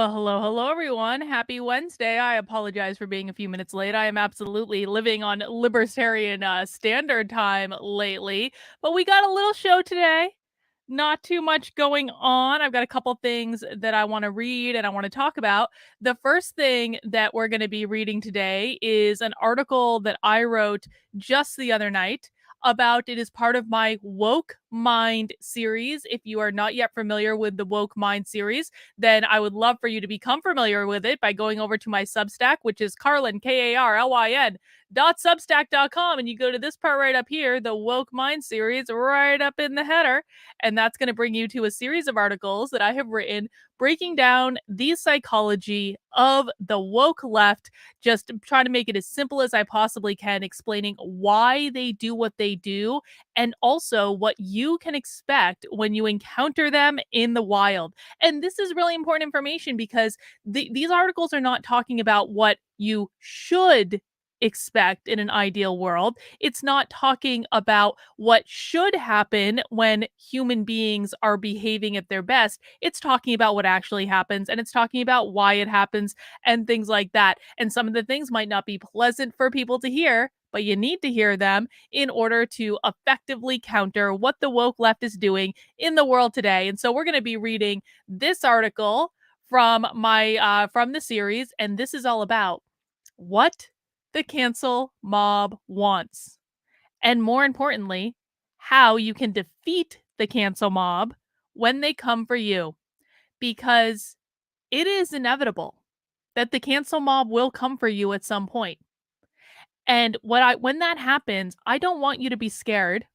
Well, hello, everyone. Happy Wednesday. I apologize for being a few minutes late. I am absolutely living on libertarian standard time lately, but we got a little show today. Not too much going on. I've got a couple things that I want to read and I want to talk about. The first thing that we're going to be reading today is an article that I wrote just the other night about it is part of my Woke Mind series. If you are not yet familiar with the Woke Mind series, then I would love for you to become familiar with it by going over to my Substack, which is Carlin, Karlyn, .substack.com. And you go to this part right up here, the Woke Mind series, right up in the header. And that's going to bring you to a series of articles that I have written breaking down the psychology of the woke left, just trying to make it as simple as I possibly can, explaining why they do what they do, and also what you can expect when you encounter them in the wild. And this is really important information because these articles are not talking about what you should expect in an ideal world. It's not talking about what should happen when human beings are behaving at their best. It's talking about what actually happens, and it's talking about why it happens and things like that. And some of the things might not be pleasant for people to hear, but you need to hear them in order to effectively counter what the woke left is doing in the world today. And so we're going to be reading this article from from the series, and this is all about what the cancel mob wants, and more importantly, how you can defeat the cancel mob when they come for you, because it is inevitable that the cancel mob will come for you at some point. And when that happens, I don't want you to be scared.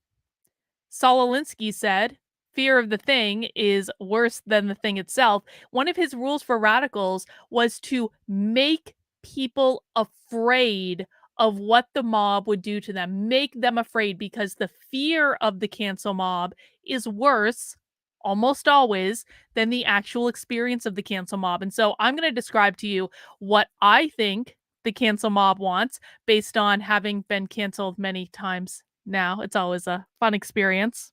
Saul Alinsky said, fear of the thing is worse than the thing itself. One of his rules for radicals was to make people afraid of what the mob would do to them. Make them afraid, because the fear of the cancel mob is worse almost always than the actual experience of the cancel mob. And so I'm going to describe to you what I think the cancel mob wants based on having been canceled many times now. It's always a fun experience.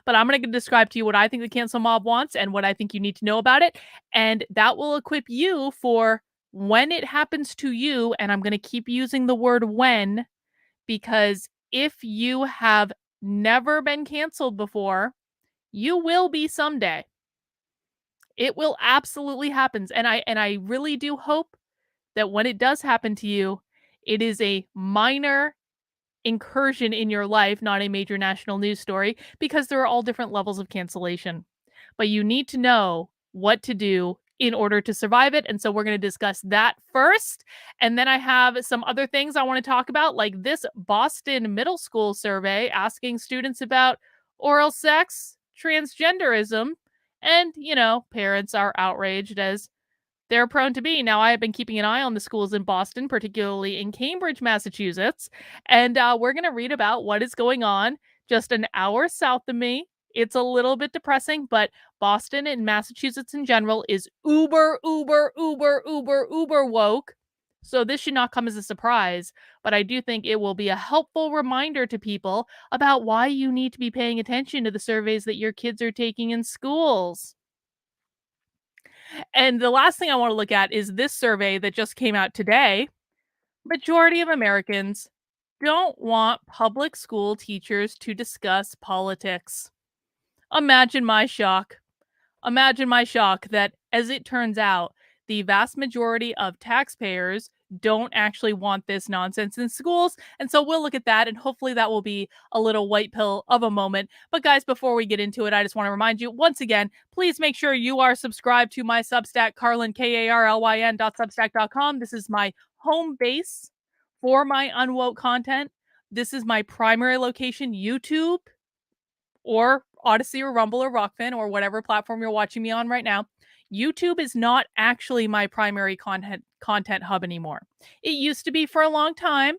But I'm going to describe to you what I think the cancel mob wants and what I think you need to know about it. And that will equip you for when it happens to you. And I'm going to keep using the word when, because if you have never been canceled before, you will be someday. It will absolutely happen. And I really do hope that when it does happen to you, it is a minor incursion in your life, not a major national news story, because there are all different levels of cancellation. But you need to know what to do in order to survive it. And so we're going to discuss that first. And then I have some other things I want to talk about, like this Boston middle school survey asking students about oral sex, transgenderism, and, parents are outraged as they're prone to be. Now, I have been keeping an eye on the schools in Boston, particularly in Cambridge, Massachusetts, and we're going to read about what is going on just an hour south of me. It's a little bit depressing, but Boston and Massachusetts in general is uber, uber, uber, uber, uber woke. So this should not come as a surprise, but I do think it will be a helpful reminder to people about why you need to be paying attention to the surveys that your kids are taking in schools. And the last thing I want to look at is this survey that just came out today. Majority of Americans don't want public school teachers to discuss politics. Imagine my shock. Imagine my shock that, as it turns out, the vast majority of taxpayers don't actually want this nonsense in schools. And so we'll look at that, and hopefully that will be a little white pill of a moment. But guys, before we get into it, I just want to remind you once again, please make sure you are subscribed to my Substack, Carlyn, Karlyn.substack.com. This is my home base for my unwoke content. This is my primary location, YouTube or Odyssey or Rumble or Rockfin or whatever platform you're watching me on right now. YouTube is not actually my primary content hub anymore. It used to be for a long time.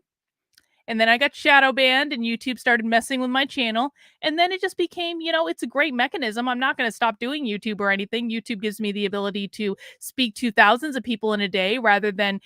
And then I got shadow banned and YouTube started messing with my channel. And then it just became, it's a great mechanism. I'm not going to stop doing YouTube or anything. YouTube gives me the ability to speak to thousands of people in a day rather than,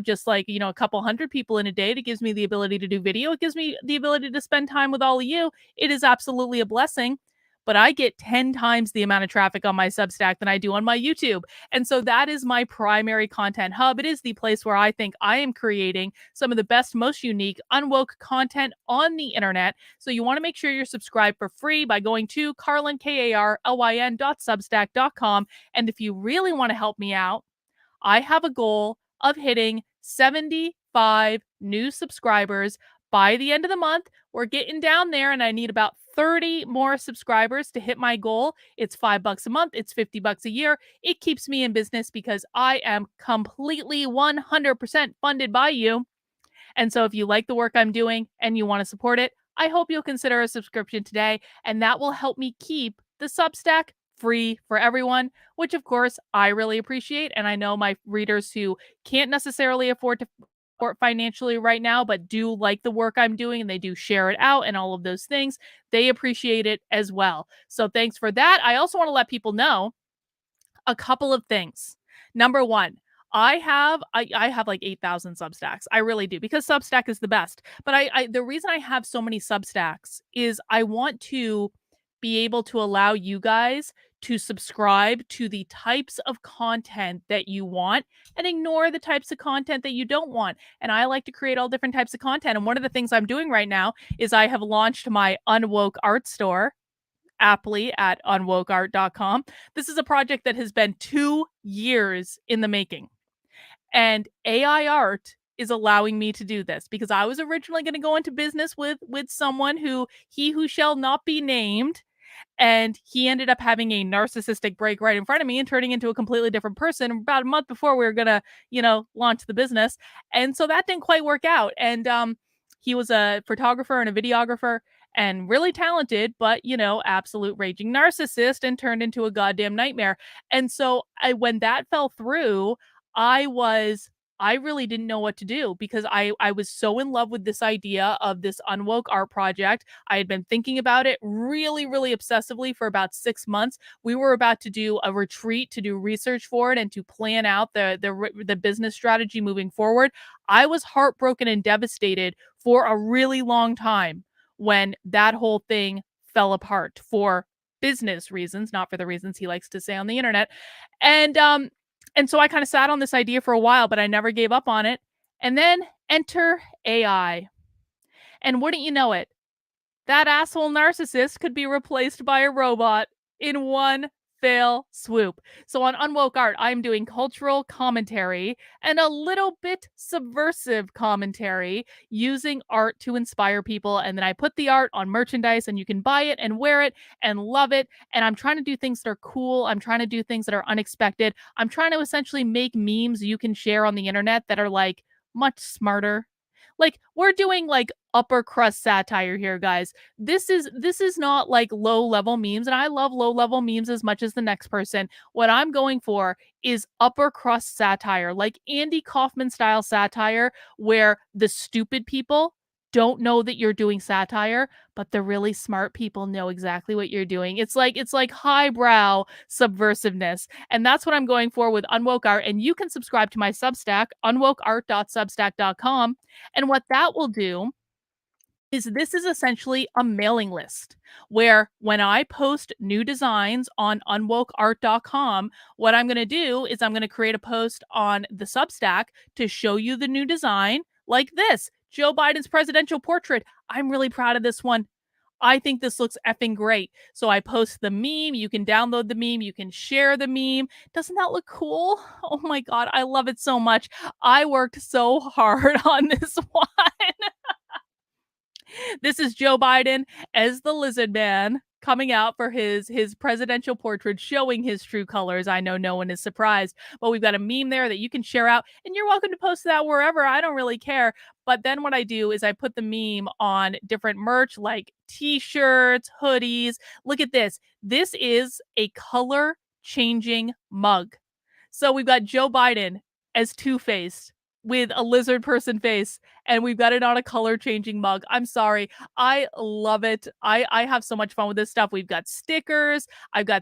just like, a couple hundred people in a day. It gives me the ability to do video. It gives me the ability to spend time with all of you. It is absolutely a blessing. but I get 10 times the amount of traffic on my Substack than I do on my YouTube. And so that is my primary content hub. It is the place where I think I am creating some of the best, most unique, unwoke content on the internet. So you want to make sure you're subscribed for free by going to Carlyn, KARLYN.substack.com. And if you really want to help me out, I have a goal of hitting 75 new subscribers by the end of the month. We're getting down there, and I need about 30 more subscribers to hit my goal. It's $5 a month, it's $50 a year. It keeps me in business because I am completely 100% funded by you. And so if you like the work I'm doing and you want to support it, I hope you'll consider a subscription today, and that will help me keep the Substack free for everyone, which of course I really appreciate. And I know my readers who can't necessarily afford to support financially right now, but do like the work I'm doing and they do share it out and all of those things, they appreciate it as well. So thanks for that. I also want to let people know a couple of things. Number one, I have like 8,000 Substacks. I really do, because Substack is the best. But I the reason I have so many Substacks is I want to be able to allow you guys to subscribe to the types of content that you want and ignore the types of content that you don't want. And I like to create all different types of content. And one of the things I'm doing right now is I have launched my Unwoke Art store, aptly at unwokeart.com. This is a project that has been 2 years in the making. And AI art is allowing me to do this because I was originally going to go into business with someone who shall not be named, and he ended up having a narcissistic break right in front of me and turning into a completely different person about a month before we were going to, launch the business. And so that didn't quite work out. And he was a photographer and a videographer and really talented, but, absolute raging narcissist, and turned into a goddamn nightmare. And so when that fell through, I was I really didn't know what to do because I was so in love with this idea of this Unwoke Art project. I had been thinking about it really, really obsessively for about 6 months. We were about to do a retreat to do research for it and to plan out the business strategy moving forward. I was heartbroken and devastated for a really long time when that whole thing fell apart for business reasons, not for the reasons he likes to say on the internet. And so I kind of sat on this idea for a while, but I never gave up on it. And then enter AI. And wouldn't you know it, that asshole narcissist could be replaced by a robot in one fell swoop. So on Unwoke Art, I'm doing cultural commentary and a little bit subversive commentary using art to inspire people. And then I put the art on merchandise and you can buy it and wear it and love it. And I'm trying to do things that are cool. I'm trying to do things that are unexpected. I'm trying to essentially make memes you can share on the internet that are like much smarter. Like, we're doing like upper crust satire here, guys. This is not like low level memes, and I love low level memes as much as the next person. What I'm going for is upper crust satire, like Andy Kaufman style satire, where the stupid people don't know that you're doing satire, but the really smart people know exactly what you're doing. It's like highbrow subversiveness. And that's what I'm going for with Unwoke Art. And you can subscribe to my Substack, unwokeart.substack.com. And what that will do is this is essentially a mailing list where when I post new designs on unwokeart.com, what I'm going to do is I'm going to create a post on the Substack to show you the new design, like this Joe Biden's presidential portrait. I'm really proud of this one. I think this looks effing great. So I post the meme. You can download the meme. You can share the meme. Doesn't that look cool? Oh my God. I love it so much. I worked so hard on this one. This is Joe Biden as the lizard man coming out for his presidential portrait, showing his true colors. I know no one is surprised, but we've got a meme there that you can share out, and you're welcome to post that wherever. I don't really care. But then what I do is I put the meme on different merch like t-shirts, hoodies. Look at this. This is a color changing mug. So we've got Joe Biden as Two-Faced with a lizard person face, and we've got it on a color changing mug. I'm sorry. I love it. I have so much fun with this stuff. We've got stickers.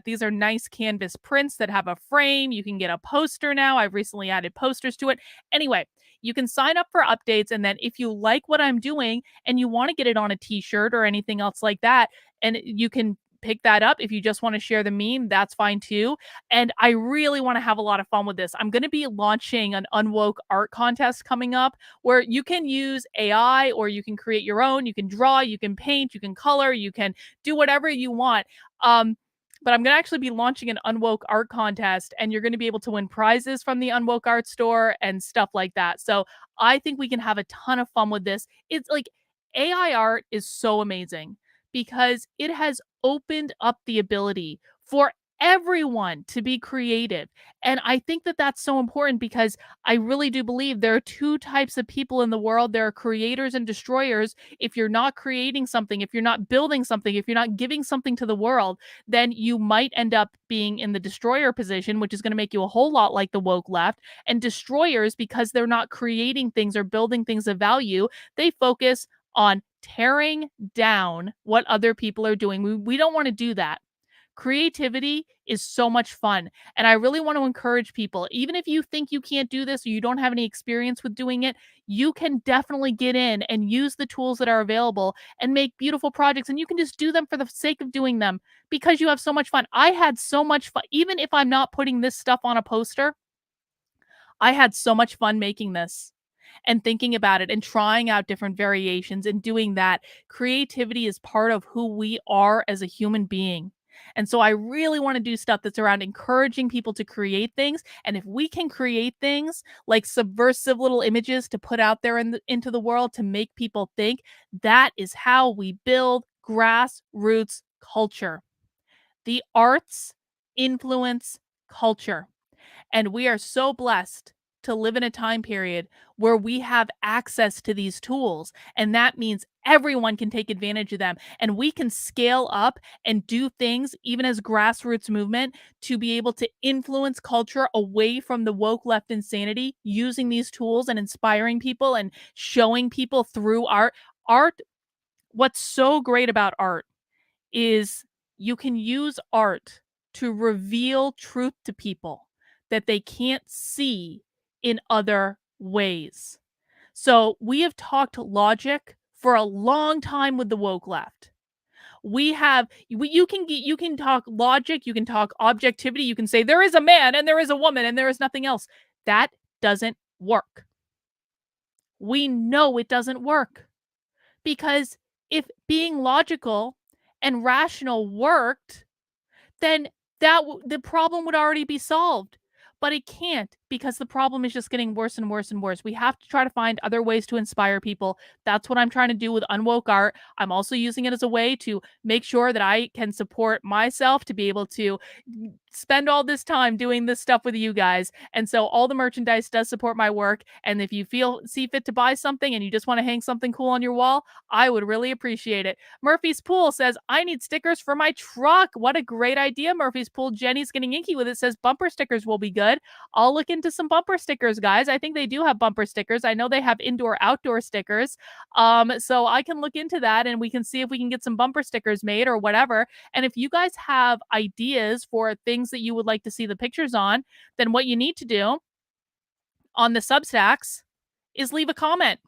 These are nice canvas prints that have a frame. You can get a poster now. I've recently added posters to it. Anyway, you can sign up for updates, and then if you like what I'm doing and you want to get it on a t-shirt or anything else like that, and you can pick that up. If you just want to share the meme, that's fine too. And I really want to have a lot of fun with this. I'm going to be launching an Unwoke Art contest coming up where you can use AI or you can create your own. You can draw, you can paint, you can color, you can do whatever you want. But I'm going to actually be launching an Unwoke Art contest, and you're going to be able to win prizes from the Unwoke Art store and stuff like that. So I think we can have a ton of fun with this. It's like AI art is so amazing because it has opened up the ability for everyone to be creative. And I think that that's so important because I really do believe there are two types of people in the world. There are creators and destroyers. If you're not creating something, if you're not building something, if you're not giving something to the world, then you might end up being in the destroyer position, which is going to make you a whole lot like the woke left. And destroyers, because they're not creating things or building things of value, they focus on tearing down what other people are doing. We don't want to do that. Creativity is so much fun. And I really want to encourage people, even if you think you can't do this or you don't have any experience with doing it, you can definitely get in and use the tools that are available and make beautiful projects. And you can just do them for the sake of doing them because you have so much fun. I had so much fun. Even if I'm not putting this stuff on a poster, I had so much fun making this and thinking about it and trying out different variations and doing that. Creativity is part of who we are as a human being. And so I really want to do stuff that's around encouraging people to create things. And if we can create things like subversive little images to put out there into the world to make people think, that is how we build grassroots culture. The arts influence culture. And we are so blessed to live in a time period where we have access to these tools. And that means everyone can take advantage of them. And we can scale up and do things, even as grassroots movement, to be able to influence culture away from the woke left insanity using these tools and inspiring people and showing people through art. Art, what's so great about art is you can use art to reveal truth to people that they can't see in other ways. So we have talked logic for a long time with the woke left. You can talk logic, you can talk objectivity, you can say there is a man and there is a woman and there is nothing else. That doesn't work. We know it doesn't work because if being logical and rational worked, then the problem would already be solved. But it can't because the problem is just getting worse and worse and worse. We have to try to find other ways to inspire people. That's what I'm trying to do with Unwoke Art. I'm also using it as a way to make sure that I can support myself to be able to spend all this time doing this stuff with you guys. And so all the merchandise does support my work. And if you see fit to buy something and you just want to hang something cool on your wall, I would really appreciate it. Murphy's Pool says, I need stickers for my truck. What a great idea, Murphy's Pool. Jenny's getting inky with it, says bumper stickers will be good. I'll look into some bumper stickers, guys. I think they do have bumper stickers. I know they have indoor outdoor stickers. So I can look into that and we can see if we can get some bumper stickers made or whatever. And if you guys have ideas for things that you would like to see the pictures on, then what you need to do on the Substacks is leave a comment.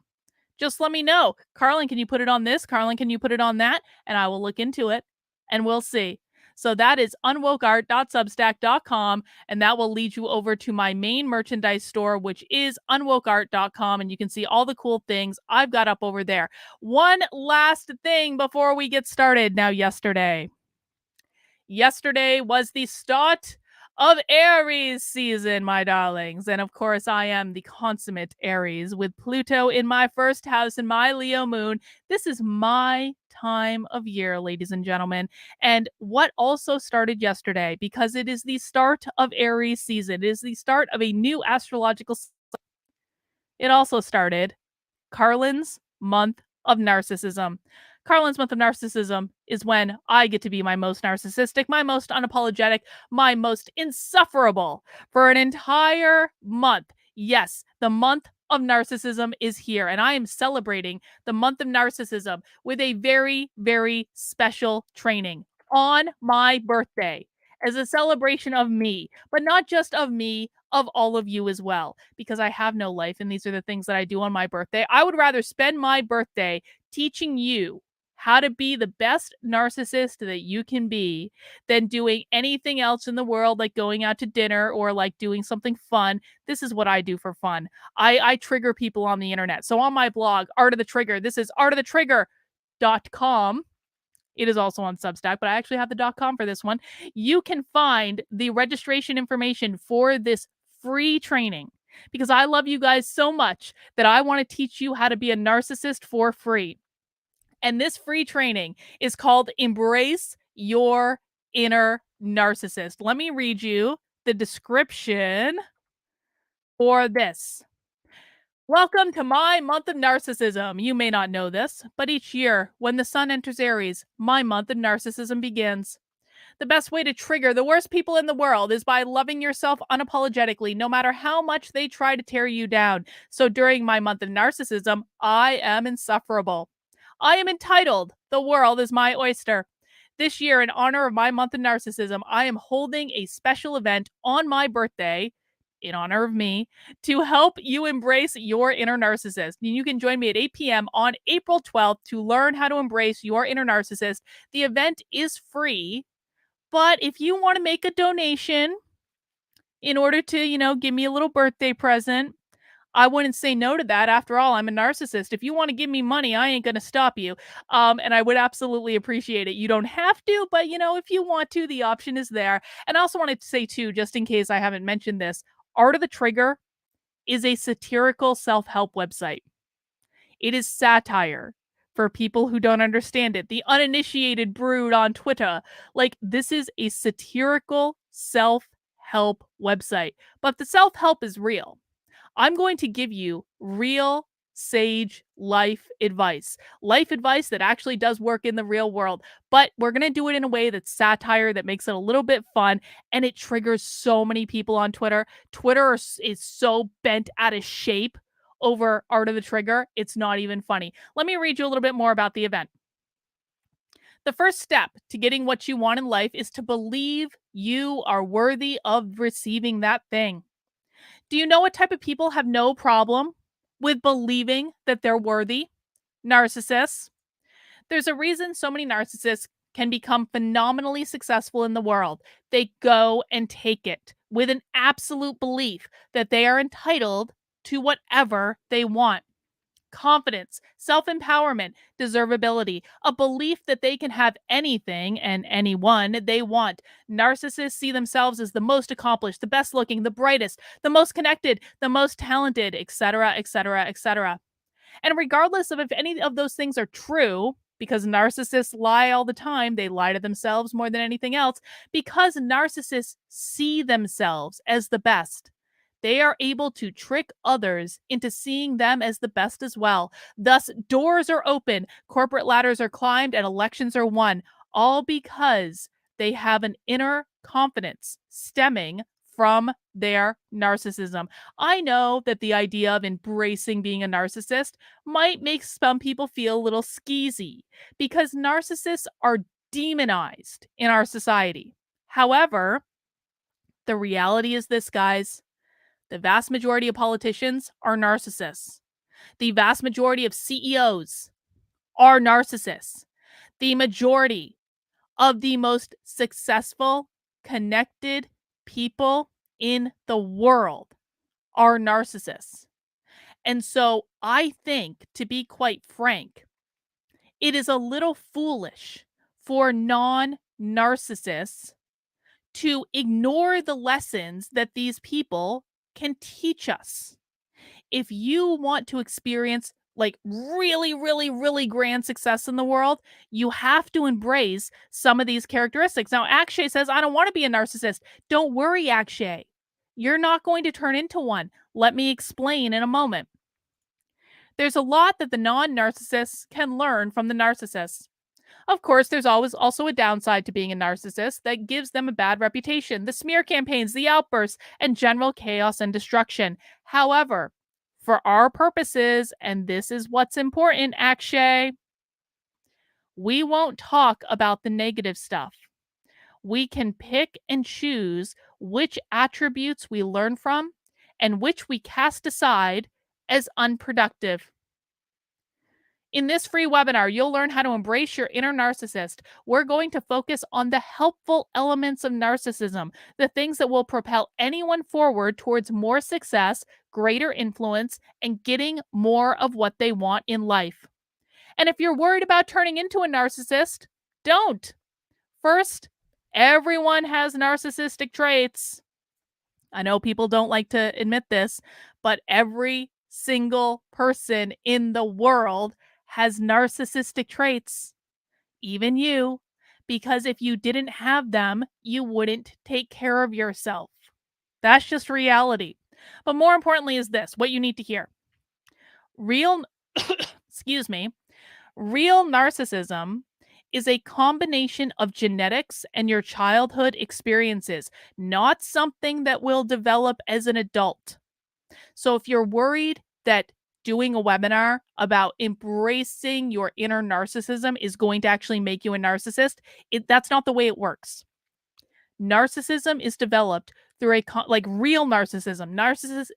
Just let me know. Carlin, can you put it on this? Carlin, can you put it on that? And I will look into it and we'll see. So that is unwokeart.substack.com, and that will lead you over to my main merchandise store, which is unwokeart.com, and you can see all the cool things I've got up over there. One last thing before we get started. Now, yesterday was the start of Aries season, my darlings. And of course, I am the consummate Aries with Pluto in my first house and my Leo moon. This is my time of year, ladies and gentlemen. And what also started yesterday, because it is the start of Aries season, it is the start of a new astrological. It also started Carlin's month of narcissism. Carlin's month of narcissism is when I get to be my most narcissistic, my most unapologetic, my most insufferable for an entire month. Yes, the month of narcissism is here, and I am celebrating the month of narcissism with a very, very special training on my birthday as a celebration of me, but not just of me, of all of you as well, because I have no life and these are the things that I do on my birthday. I would rather spend my birthday teaching you how to be the best narcissist that you can be than doing anything else in the world, like going out to dinner or like doing something fun. This is what I do for fun. I trigger people on the internet. So on my blog, Art of the Trigger, this is artofthetrigger.com. It is also on Substack, but I actually have the .com for this one. You can find the registration information for this free training because I love you guys so much that I want to teach you how to be a narcissist for free. And this free training is called Embrace Your Inner Narcissist. Let me read you the description for this. Welcome to my month of narcissism. You may not know this, but each year, when the sun enters Aries, my month of narcissism begins. The best way to trigger the worst people in the world is by loving yourself unapologetically, no matter how much they try to tear you down. So during my month of narcissism, I am insufferable. I am entitled. The world is my oyster. This year, in honor of my month of narcissism, I am holding a special event on my birthday, in honor of me, to help you embrace your inner narcissist. You can join me at 8 p.m. on April 12th to learn how to embrace your inner narcissist. The event is free, but if you want to make a donation in order to, give me a little birthday present, I wouldn't say no to that. After all, I'm a narcissist. If you want to give me money, I ain't going to stop you. And I would absolutely appreciate it. You don't have to, but if you want to, the option is there. And I also wanted to say too, just in case I haven't mentioned this, Art of the Trigger is a satirical self-help website. It is satire for people who don't understand it. The uninitiated brood on Twitter. Like, this is a satirical self-help website. But the self-help is real. I'm going to give you real sage life advice that actually does work in the real world, but we're going to do it in a way that's satire, that makes it a little bit fun, and it triggers so many people on Twitter is so bent out of shape over Art of the Trigger, it's not even funny. Let me read you a little bit more about the event. The first step to getting what you want in life is to believe you are worthy of receiving that thing. Do you know what type of people have no problem with believing that they're worthy? Narcissists. There's a reason so many narcissists can become phenomenally successful in the world. They go and take it with an absolute belief that they are entitled to whatever they want. Confidence, self-empowerment, deservability, a belief that they can have anything and anyone they want. Narcissists see themselves as the most accomplished, the best looking, the brightest, the most connected, the most talented, etc., etc., etc. And regardless of if any of those things are true, because narcissists lie all the time, they lie to themselves more than anything else, because narcissists see themselves as the best. They are able to trick others into seeing them as the best as well. Thus, doors are open, corporate ladders are climbed, and elections are won, all because they have an inner confidence stemming from their narcissism. I know that the idea of embracing being a narcissist might make some people feel a little skeezy because narcissists are demonized in our society. However, the reality is this, guys. The vast majority of politicians are narcissists. The vast majority of CEOs are narcissists. The majority of the most successful, connected people in the world are narcissists. And so I think, to be quite frank, it is a little foolish for non-narcissists to ignore the lessons that these people can teach us. If you want to experience like really, really, really grand success in the world, you have to embrace some of these characteristics. Now, Akshay says, I don't want to be a narcissist. Don't worry, Akshay. You're not going to turn into one. Let me explain in a moment. There's a lot that the non-narcissists can learn from the narcissists. Of course, there's always also a downside to being a narcissist that gives them a bad reputation, the smear campaigns, the outbursts, and general chaos and destruction. However, for our purposes, and this is what's important, Akshay, we won't talk about the negative stuff. We can pick and choose which attributes we learn from and which we cast aside as unproductive. In this free webinar, you'll learn how to embrace your inner narcissist. We're going to focus on the helpful elements of narcissism, the things that will propel anyone forward towards more success, greater influence, and getting more of what they want in life. And if you're worried about turning into a narcissist, don't. First, everyone has narcissistic traits. I know people don't like to admit this, but every single person in the world has narcissistic traits, even you, because if you didn't have them, you wouldn't take care of yourself. That's just reality. But more importantly is this, what you need to hear. Real excuse me, real narcissism is a combination of genetics and your childhood experiences, not something that will develop as an adult. So if you're worried that doing a webinar about embracing your inner narcissism is going to actually make you a narcissist, that's not the way it works. Narcissism is developed through like real narcissism,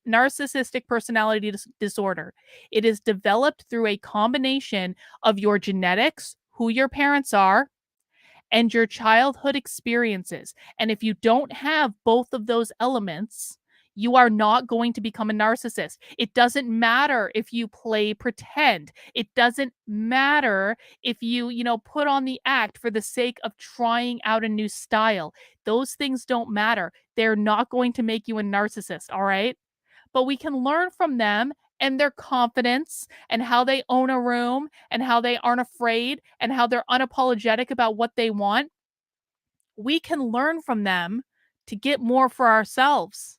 narcissistic personality disorder. It is developed through a combination of your genetics, who your parents are, and your childhood experiences. And if you don't have both of those elements, you are not going to become a narcissist. It doesn't matter if you play pretend. It doesn't matter if you put on the act for the sake of trying out a new style. Those things don't matter. They're not going to make you a narcissist, all right? But we can learn from them and their confidence and how they own a room and how they aren't afraid and how they're unapologetic about what they want. We can learn from them to get more for ourselves.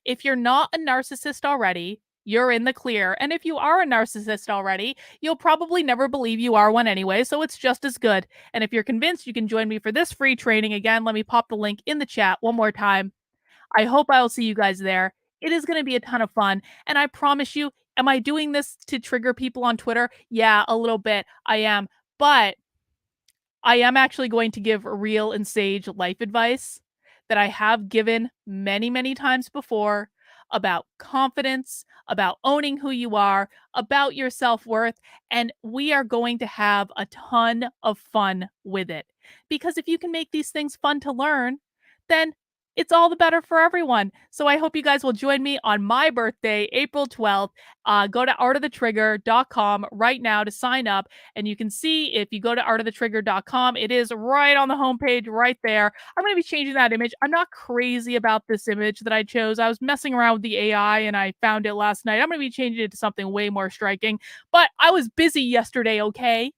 If you're not a narcissist already, you're in the clear. And if you are a narcissist already, you'll probably never believe you are one anyway, so it's just as good. And if you're convinced, you can join me for this free training. Again, let me pop the link in the chat one more time. I hope I'll see you guys there. It is going to be a ton of fun. And I promise you, am I doing this to trigger people on Twitter? Yeah, a little bit. I am. But I am actually going to give real and sage life advice that I have given many, many times before about confidence, about owning who you are, about your self worth. And we are going to have a ton of fun with it. Because if you can make these things fun to learn, then it's all the better for everyone. So I hope you guys will join me on my birthday, April 12th. Go to artofthetrigger.com right now to sign up. And you can see if you go to artofthetrigger.com, it is right on the homepage right there. I'm going to be changing that image. I'm not crazy about this image that I chose. I was messing around with the AI and I found it last night. I'm going to be changing it to something way more striking. But I was busy yesterday, okay?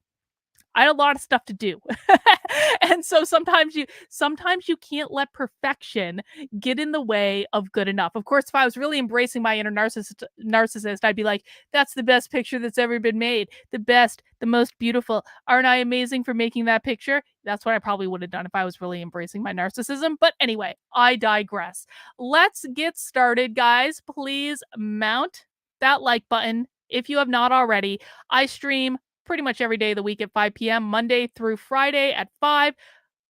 I had a lot of stuff to do. And so sometimes you can't let perfection get in the way of good enough. Of course, if I was really embracing my inner narcissist, I'd be like, that's the best picture that's ever been made. The best, the most beautiful. Aren't I amazing for making that picture? That's what I probably would have done if I was really embracing my narcissism. But anyway, I digress. Let's get started, guys. Please mount that like button if you have not already. I stream pretty much every day of the week at 5 p.m., Monday through Friday at 5.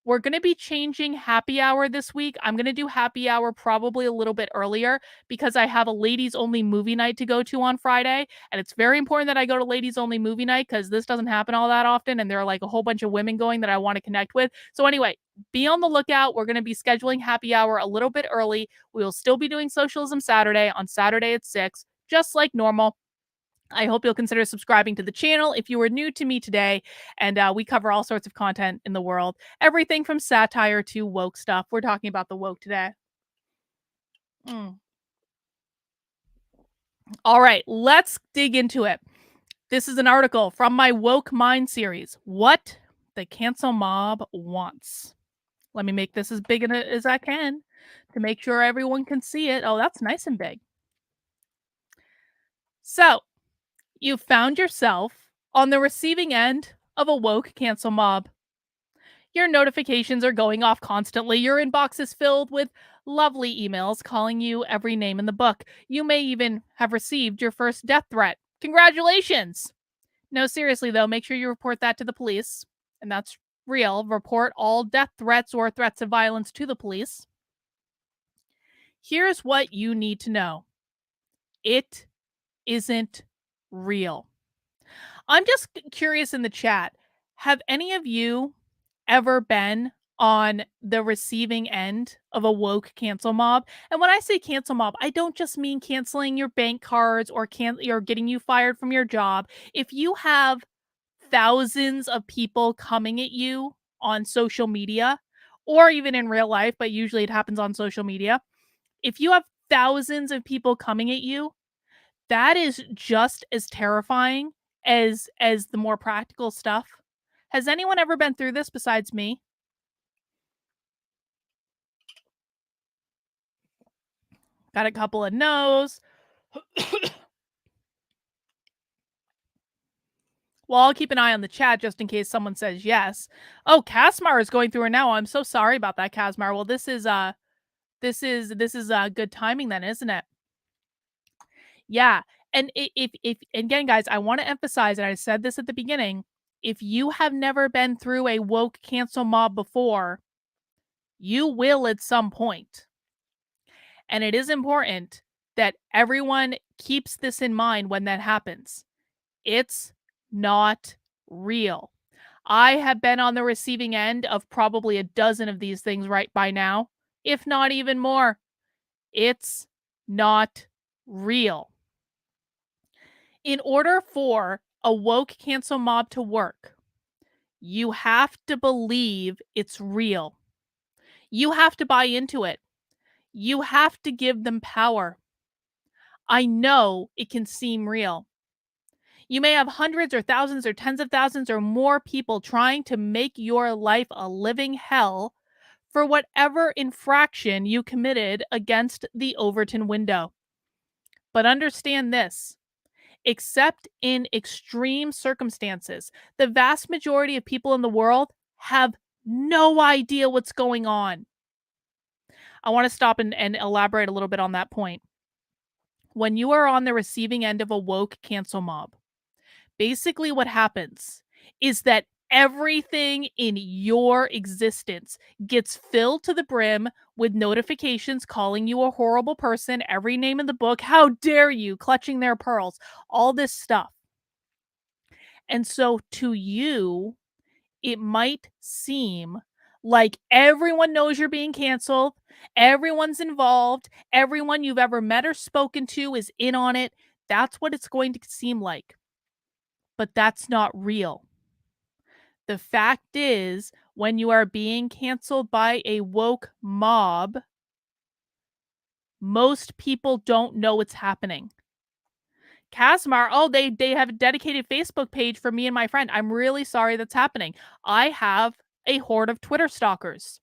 We're going to be changing happy hour this week. I'm going to do happy hour probably a little bit earlier because I have a ladies only movie night to go to on Friday. And it's very important that I go to ladies only movie night because this doesn't happen all that often. And there are like a whole bunch of women going that I want to connect with. So anyway, be on the lookout. We're going to be scheduling happy hour a little bit early. We will still be doing Socialism Saturday on Saturday at 6, just like normal. I hope you'll consider subscribing to the channel if you are new to me today. And we cover all sorts of content in the world, everything from satire to woke stuff. We're talking about the woke today. All right, let's dig into it. This is an article from my Woke Mind series, What the Cancel Mob Wants. Let me make this as big as I can to make sure everyone can see it. Oh, that's nice and big. So, you found yourself on the receiving end of a woke cancel mob. Your notifications are going off constantly. Your inbox is filled with lovely emails calling you every name in the book. You may even have received your first death threat. Congratulations! No, seriously, though, make sure you report that to the police. And that's real. Report all death threats or threats of violence to the police. Here's what you need to know. It isn't real. I'm just curious in the chat. Have any of you ever been on the receiving end of a woke cancel mob? And when I say cancel mob, I don't just mean canceling your bank cards or getting you fired from your job. If you have thousands of people coming at you on social media or even in real life, but usually it happens on social media. If you have thousands of people coming at you, that is just as terrifying as the more practical stuff. Has anyone ever been through this besides me? Got a couple of no's. Well, I'll keep an eye on the chat just in case someone says yes. Oh, Casmar is going through it now. I'm so sorry about that, Casmar. Well, this is good timing then, isn't it? Yeah. And if again, guys, I want to emphasize, and I said this at the beginning, if you have never been through a woke cancel mob before, you will at some point. And it is important that everyone keeps this in mind when that happens. It's not real. I have been on the receiving end of probably a dozen of these things right by now, if not even more. It's not real. In order for a woke cancel mob to work, you have to believe it's real. You have to buy into it. You have to give them power. I know it can seem real. You may have hundreds or thousands or tens of thousands or more people trying to make your life a living hell for whatever infraction you committed against the Overton window. But understand this: except in extreme circumstances, the vast majority of people in the world have no idea what's going on. I want to stop and elaborate a little bit on that point. When you are on the receiving end of a woke cancel mob, basically what happens is that everything in your existence gets filled to the brim with notifications calling you a horrible person, every name in the book, how dare you, clutching their pearls, all this stuff. And so to you, it might seem like everyone knows you're being canceled, everyone's involved, everyone you've ever met or spoken to is in on it. That's what it's going to seem like. But that's not real. The fact is, when you are being canceled by a woke mob, most people don't know what's happening. Casmar, oh, they have a dedicated Facebook page for me and my friend. I'm really sorry that's happening. I have a horde of Twitter stalkers.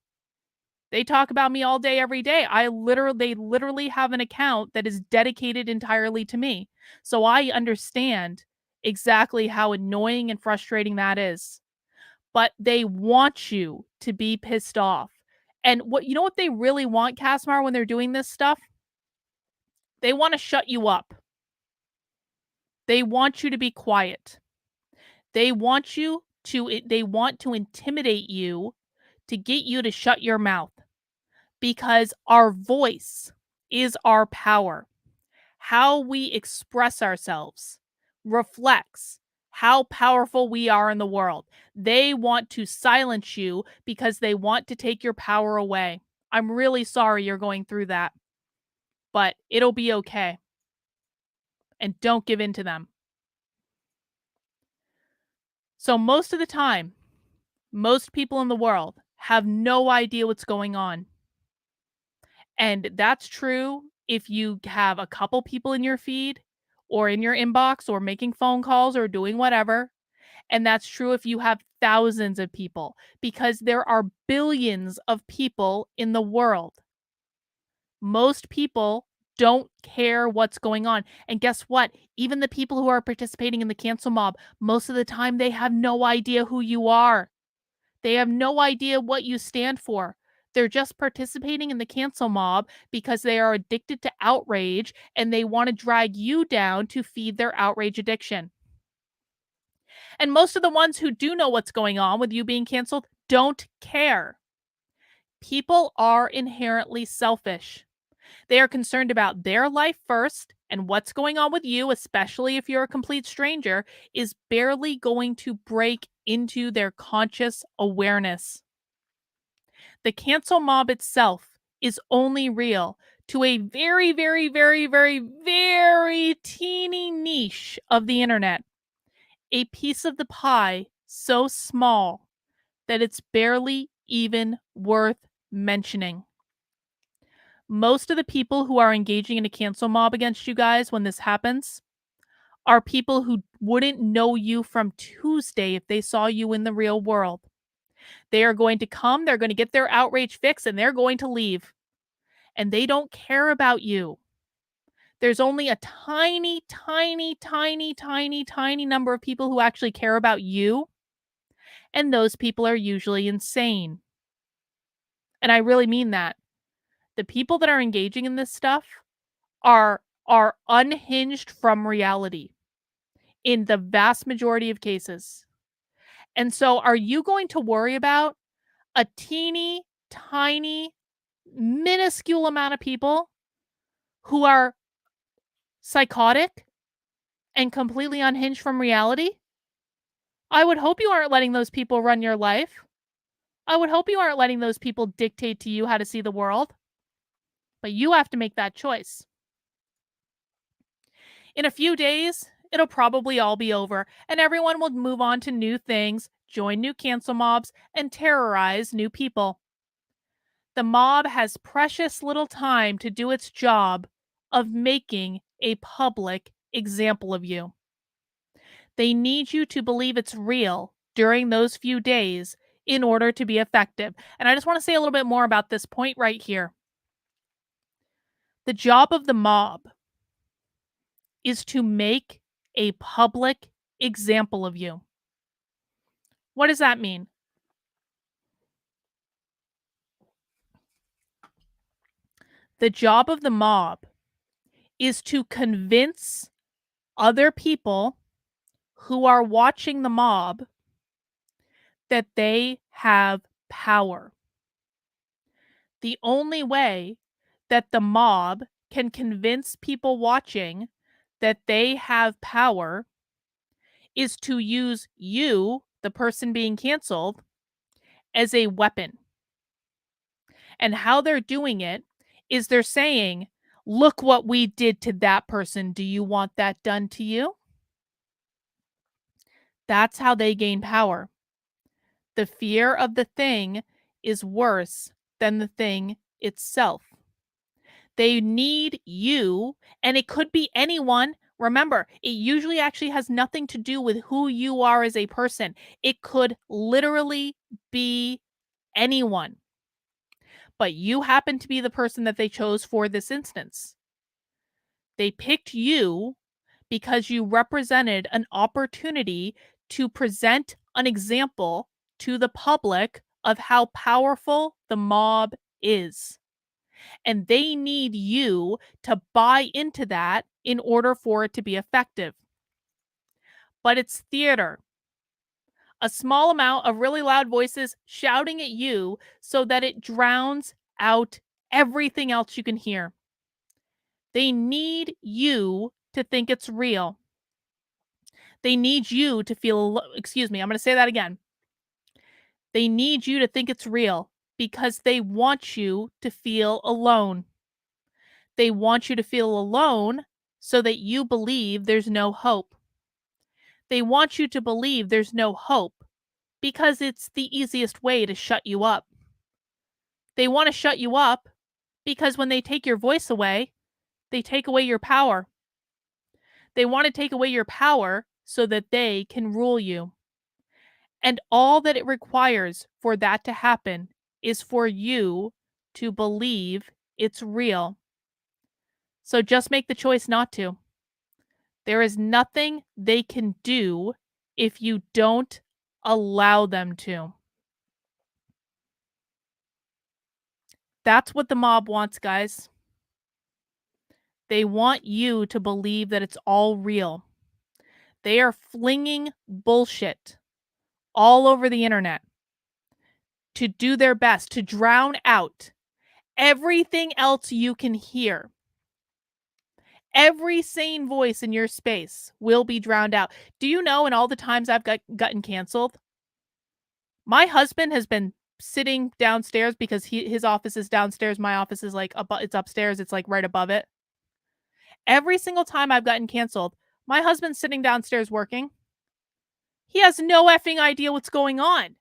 They talk about me all day, every day. They literally have an account that is dedicated entirely to me. So I understand exactly how annoying and frustrating that is. But they want you to be pissed off. And what they really want, Casmar, when they're doing this stuff? They want to shut you up. They want you to be quiet. They want to intimidate you to get you to shut your mouth, because our voice is our power. How we express ourselves reflects how powerful we are in the world. They want to silence you because they want to take your power away. I'm really sorry you're going through that, but it'll be okay. And don't give in to them. So most of the time, most people in the world have no idea what's going on. And that's true if you have a couple people in your feed or in your inbox or making phone calls or doing whatever. And that's true if you have thousands of people, because there are billions of people in the world. Most people don't care what's going on. And guess what? Even the people who are participating in the cancel mob, most of the time they have no idea who you are. They have no idea what you stand for. They're just participating in the cancel mob because they are addicted to outrage and they want to drag you down to feed their outrage addiction. And most of the ones who do know what's going on with you being canceled don't care. People are inherently selfish. They are concerned about their life first And what's going on with you, especially if you're a complete stranger, is barely going to break into their conscious awareness. The cancel mob itself is only real to a very, very, very, very, very teeny niche of the internet, a piece of the pie so small that it's barely even worth mentioning. Most of the people who are engaging in a cancel mob against you guys when this happens are people who wouldn't know you from Tuesday if they saw you in the real world. They are going to come, they're going to get their outrage fix, and they're going to leave. And they don't care about you. There's only a tiny, tiny, tiny, tiny, tiny number of people who actually care about you. And those people are usually insane. And I really mean that. The people that are engaging in this stuff are unhinged from reality in the vast majority of cases. And so are you going to worry about a teeny tiny minuscule amount of people who are psychotic and completely unhinged from reality? I would hope you aren't letting those people run your life. I would hope you aren't letting those people dictate to you how to see the world. But you have to make that choice. In a few days, it'll probably all be over, and everyone will move on to new things, join new cancel mobs, and terrorize new people. The mob has precious little time to do its job of making a public example of you. They need you to believe it's real during those few days in order to be effective. And I just want to say a little bit more about this point right here. The job of the mob is to make a public example of you. What does that mean? The job of the mob is to convince other people who are watching the mob that they have power. The only way that the mob can convince people watching that they have power is to use you, the person being canceled, as a weapon. And how they're doing it is they're saying, look what we did to that person. Do you want that done to you? That's how they gain power. The fear of the thing is worse than the thing itself. They need you, and it could be anyone. Remember, it usually actually has nothing to do with who you are as a person. It could literally be anyone. But you happen to be the person that they chose for this instance. They picked you because you represented an opportunity to present an example to the public of how powerful the mob is. And they need you to buy into that in order for it to be effective. But it's theater. A small amount of really loud voices shouting at you so that it drowns out everything else you can hear. They need you to think it's real. They need you to feel, excuse me, I'm going to say that again. They need you to think it's real because they want you to feel alone. They want you to feel alone so that you believe there's no hope. They want you to believe there's no hope because it's the easiest way to shut you up. They want to shut you up because when they take your voice away, they take away your power. They want to take away your power so that they can rule you. And all that it requires for that to happen is for you to believe it's real. So just make the choice not to. There is nothing they can do if you don't allow them to. That's what the mob wants, guys. They want you to believe that it's all real. They are flinging bullshit all over the internet to do their best to drown out everything else you can hear. Every sane voice in your space will be drowned out. Do you know in all the times I've gotten canceled, my husband has been sitting downstairs because his office is downstairs, my office is, like, it's upstairs, it's, like, right above it. Every single time I've gotten canceled, my husband's sitting downstairs working. He has no effing idea what's going on.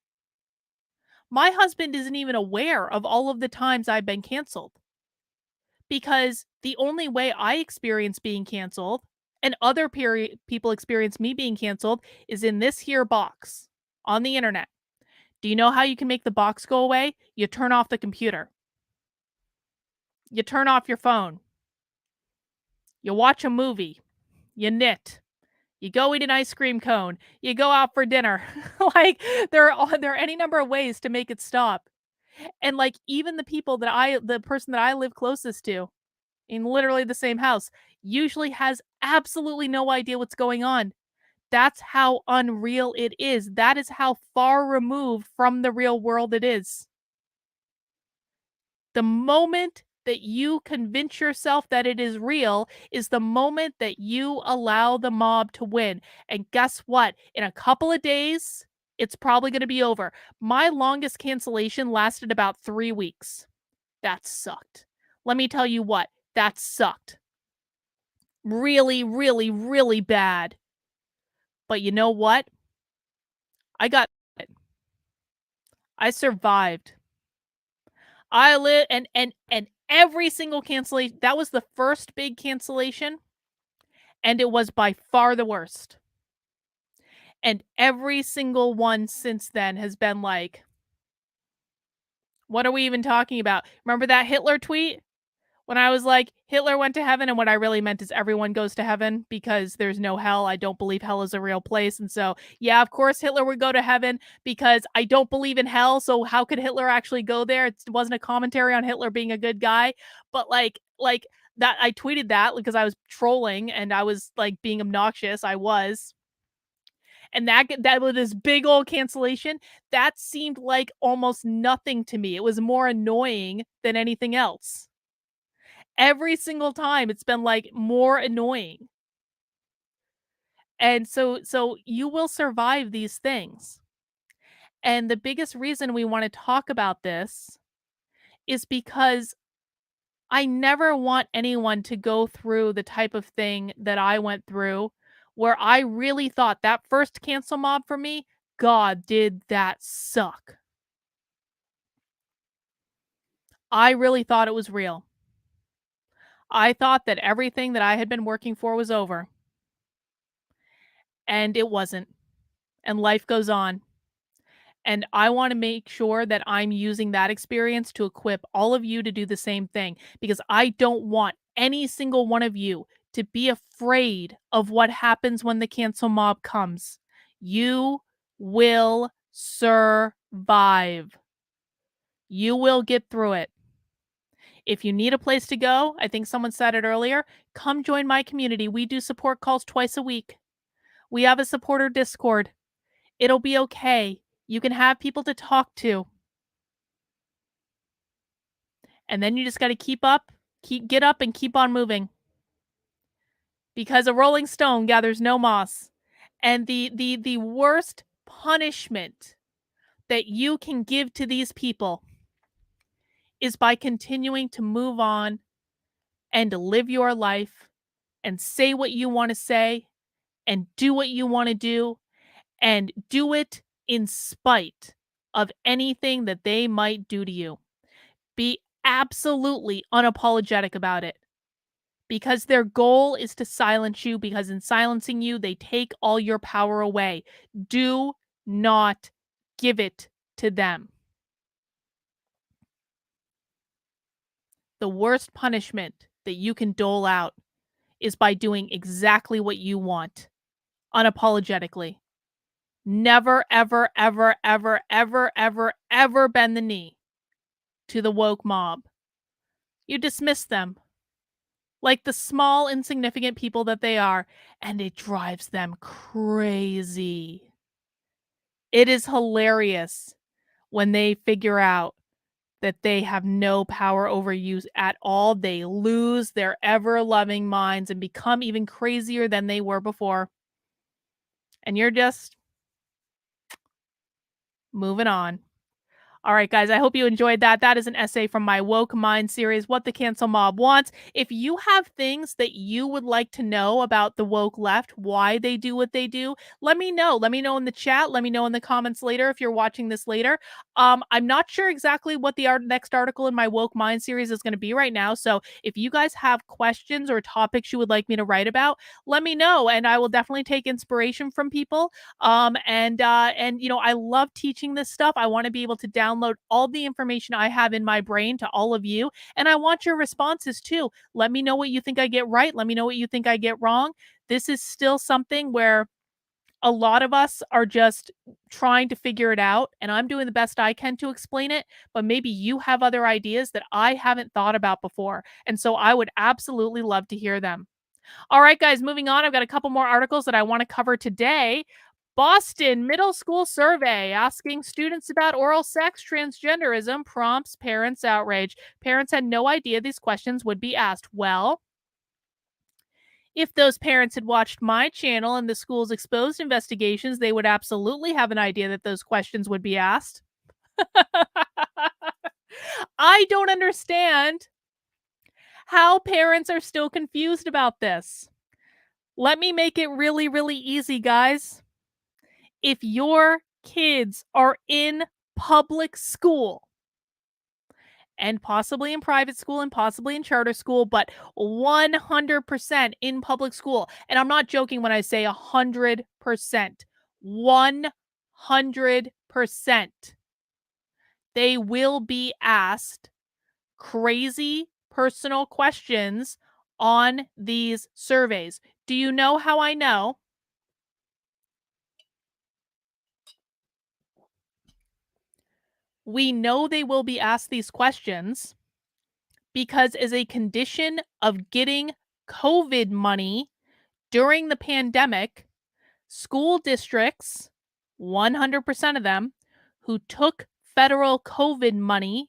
My husband isn't even aware of all of the times I've been canceled because the only way I experience being canceled and other people experience me being canceled is in this here box on the internet. Do you know how you can make the box go away? You turn off the computer. You turn off your phone. You watch a movie. You knit. You go eat an ice cream cone. You go out for dinner. Like there are any number of ways to make it stop. And like even the person that I live closest to in literally the same house usually has absolutely no idea what's going on. That's how unreal it is. That is how far removed from the real world it is. The moment that you convince yourself that it is real is the moment that you allow the mob to win. And guess what? In a couple of days, it's probably going to be over. My longest cancellation lasted about 3 weeks. That sucked. Let me tell you what, that sucked. Really, really, really bad. But you know what? I got it. I survived. I live and every single cancellation, that was the first big cancellation, and it was by far the worst. And every single one since then has been like, what are we even talking about? Remember that Hitler tweet? When I was like, Hitler went to heaven, and what I really meant is everyone goes to heaven because there's no hell. I don't believe hell is a real place. And so, yeah, of course, Hitler would go to heaven because I don't believe in hell. So, how could Hitler actually go there? It wasn't a commentary on Hitler being a good guy. But, like that, I tweeted that because I was trolling and I was like being obnoxious. I was. And that was this big old cancellation. That seemed like almost nothing to me. It was more annoying than anything else. Every single time it's been, like, more annoying. And so you will survive these things. And the biggest reason we wanna talk about this is because I never want anyone to go through the type of thing that I went through, where I really thought that first cancel mob for me, God, did that suck. I really thought it was real. I thought that everything that I had been working for was over, and it wasn't, and life goes on. And I want to make sure that I'm using that experience to equip all of you to do the same thing because I don't want any single one of you to be afraid of what happens when the cancel mob comes. You will survive. You will get through it. If you need a place to go, I think someone said it earlier, come join my community. We do support calls twice a week. We have a supporter Discord. It'll be okay. You can have people to talk to. And then you just got to get up and keep on moving. Because a rolling stone gathers no moss. And the worst punishment that you can give to these people is by continuing to move on and to live your life and say what you want to say and do what you want to do and do it in spite of anything that they might do to you. Be absolutely unapologetic about it because their goal is to silence you because in silencing you, they take all your power away. Do not give it to them. The worst punishment that you can dole out is by doing exactly what you want, unapologetically. Never, ever, ever, ever, ever, ever, ever bend the knee to the woke mob. You dismiss them like the small, insignificant people that they are, and it drives them crazy. It is hilarious when they figure out that they have no power over you at all. They lose their ever loving minds and become even crazier than they were before. And you're just moving on. All right, guys, I hope you enjoyed that. That is an essay from my Woke Mind series, What the Cancel Mob Wants. If you have things that you would like to know about the woke left, why they do what they do, let me know. Let me know in the chat. Let me know in the comments later if you're watching this later. I'm not sure exactly what the next article in my Woke Mind series is going to be right now. So if you guys have questions or topics you would like me to write about, let me know, and I will definitely take inspiration from people. And I love teaching this stuff. I want to be able to download all the information I have in my brain to all of you, and I want your responses too. Let me know what you think I get right. Let me know what you think I get wrong. This is still something where a lot of us are just trying to figure it out, and I'm doing the best I can to explain it, but maybe you have other ideas that I haven't thought about before, and so I would absolutely love to hear them. All right, guys, moving on. I've got a couple more articles that I want to cover today. Boston middle school survey asking students about oral sex, transgenderism prompts parents outrage. Parents had no idea these questions would be asked. Well, if those parents had watched my channel and the school's exposed investigations, they would absolutely have an idea that those questions would be asked. I don't understand how parents are still confused about this. Let me make it really, really easy, guys. If your kids are in public school and possibly in private school and possibly in charter school, but 100% in public school, and I'm not joking when I say 100%, 100%, they will be asked crazy personal questions on these surveys. Do you know how I know? We know they will be asked these questions because, as a condition of getting COVID money during the pandemic, school districts, 100% of them, who took federal COVID money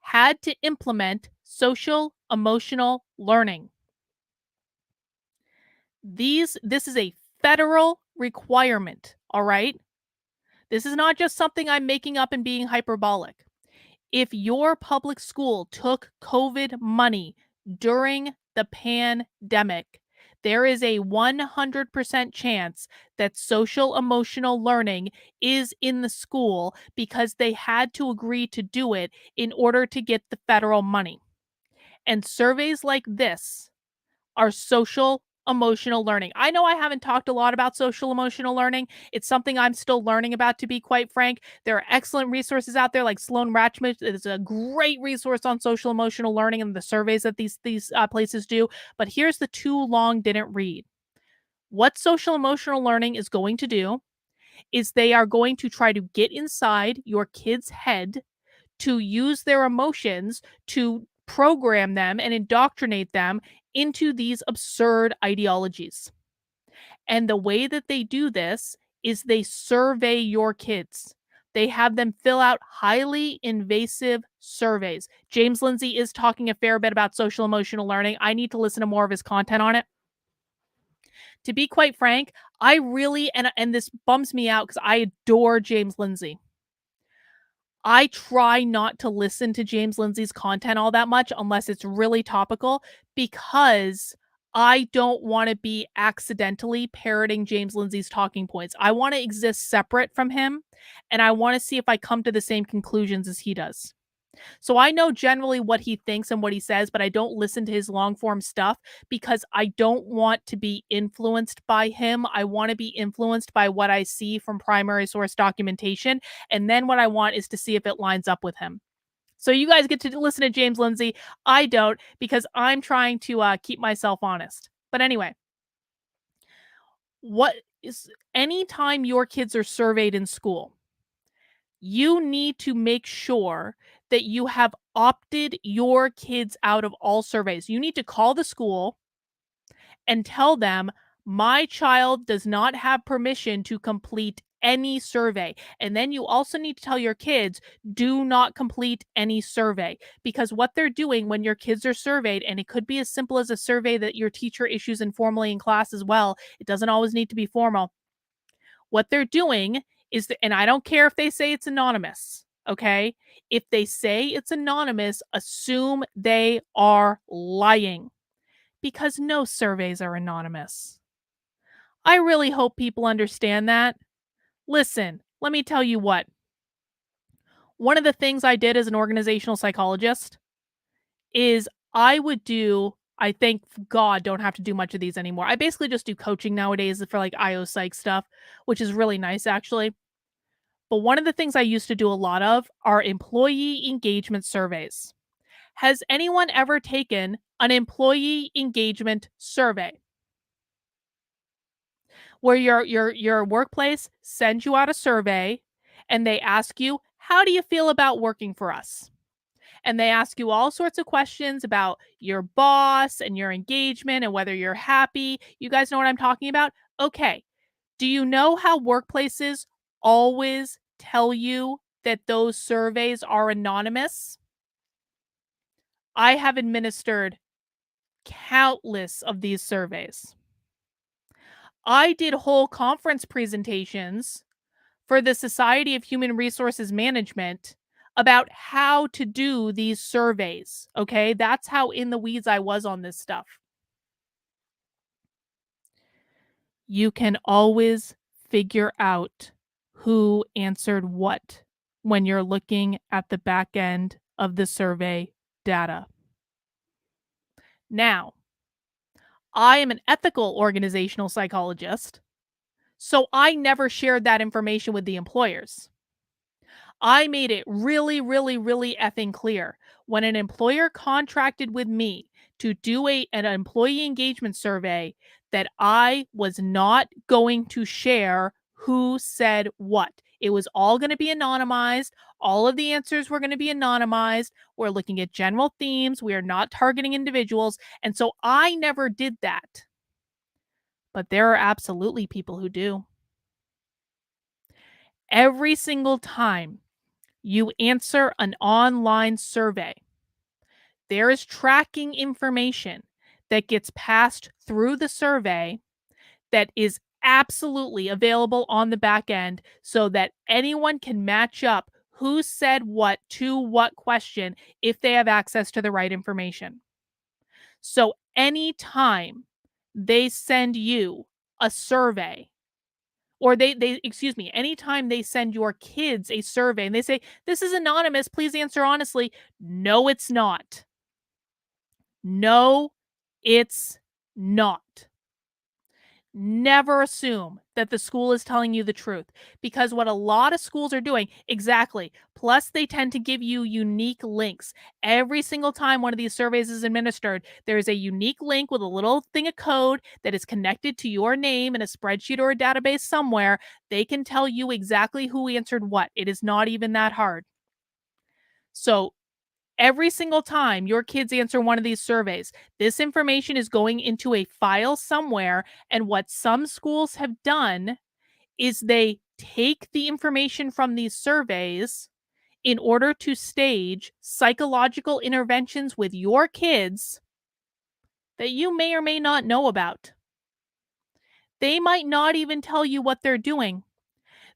had to implement social emotional learning. This is a federal requirement, all right? This is not just something I'm making up and being hyperbolic. If your public school took COVID money during the pandemic, there is a 100% chance that social emotional learning is in the school because they had to agree to do it in order to get the federal money. And surveys like this are social emotional learning. I know I haven't talked a lot about social emotional learning. It's something I'm still learning about, to be quite frank. There are excellent resources out there like Sloan Ratchmith. It's a great resource on social emotional learning and the surveys that these places do. But here's the too long didn't read. What social emotional learning is going to do is they are going to try to get inside your kid's head to use their emotions to program them and indoctrinate them into these absurd ideologies. And the way that they do this is they survey your kids. They have them fill out highly invasive surveys. James Lindsay is talking a fair bit about social emotional learning. I need to listen to more of his content on it. To be quite frank, I really, and this bums me out because I adore James Lindsay. I try not to listen to James Lindsay's content all that much unless it's really topical, because I don't want to be accidentally parroting James Lindsay's talking points. I want to exist separate from him, and I want to see if I come to the same conclusions as he does. So I know generally what he thinks and what he says, but I don't listen to his long form stuff because I don't want to be influenced by him. I want to be influenced by what I see from primary source documentation. And then what I want is to see if it lines up with him. So you guys get to listen to James Lindsay. I don't, because I'm trying to keep myself honest. But anyway, what is anytime your kids are surveyed in school, you need to make sure that you have opted your kids out of all surveys. You need to call the school and tell them, my child does not have permission to complete any survey. And then you also need to tell your kids, do not complete any survey, because what they're doing when your kids are surveyed, and it could be as simple as a survey that your teacher issues informally in class as well. It doesn't always need to be formal. What they're doing is, and I don't care if they say it's anonymous, okay? If they say it's anonymous, assume they are lying, because no surveys are anonymous. I really hope people understand that. Listen, let me tell you what. One of the things I did as an organizational psychologist is I would do, I thank God don't have to do much of these anymore. I basically just do coaching nowadays for like IO psych stuff, which is really nice actually. But one of the things I used to do a lot of are employee engagement surveys. Has anyone ever taken an employee engagement survey where your workplace sends you out a survey and they ask you, "How do you feel about working for us?" And they ask you all sorts of questions about your boss and your engagement and whether you're happy. You guys know what I'm talking about? Okay. Do you know how workplaces always tell you that those surveys are anonymous? I have administered countless of these surveys. I did whole conference presentations for the Society of Human Resources Management about how to do these surveys. Okay. That's how in the weeds I was on this stuff. You can always figure out who answered what when you're looking at the back end of the survey data. Now, I am an ethical organizational psychologist, so I never shared that information with the employers. I made it really, really, really effing clear when an employer contracted with me to do an employee engagement survey that I was not going to share who said what. It was all going to be anonymized. All of the answers were going to be anonymized. We're looking at general themes. We are not targeting individuals. And so I never did that. But there are absolutely people who do. Every single time you answer an online survey, there is tracking information that gets passed through the survey that is absolutely available on the back end so that anyone can match up who said what to what question if they have access to the right information. So anytime they send you a survey, or they excuse me, anytime they send your kids a survey and they say, "This is anonymous, please answer honestly." No, it's not. No, it's not. Never assume that the school is telling you the truth, because what a lot of schools are doing, exactly. Plus, they tend to give you unique links. Every single time one of these surveys is administered, there is a unique link with a little thing of code that is connected to your name in a spreadsheet or a database somewhere. They can tell you exactly who answered what. It is not even that hard. So, every single time your kids answer one of these surveys, this information is going into a file somewhere. And what some schools have done is they take the information from these surveys in order to stage psychological interventions with your kids that you may or may not know about. They might not even tell you what they're doing.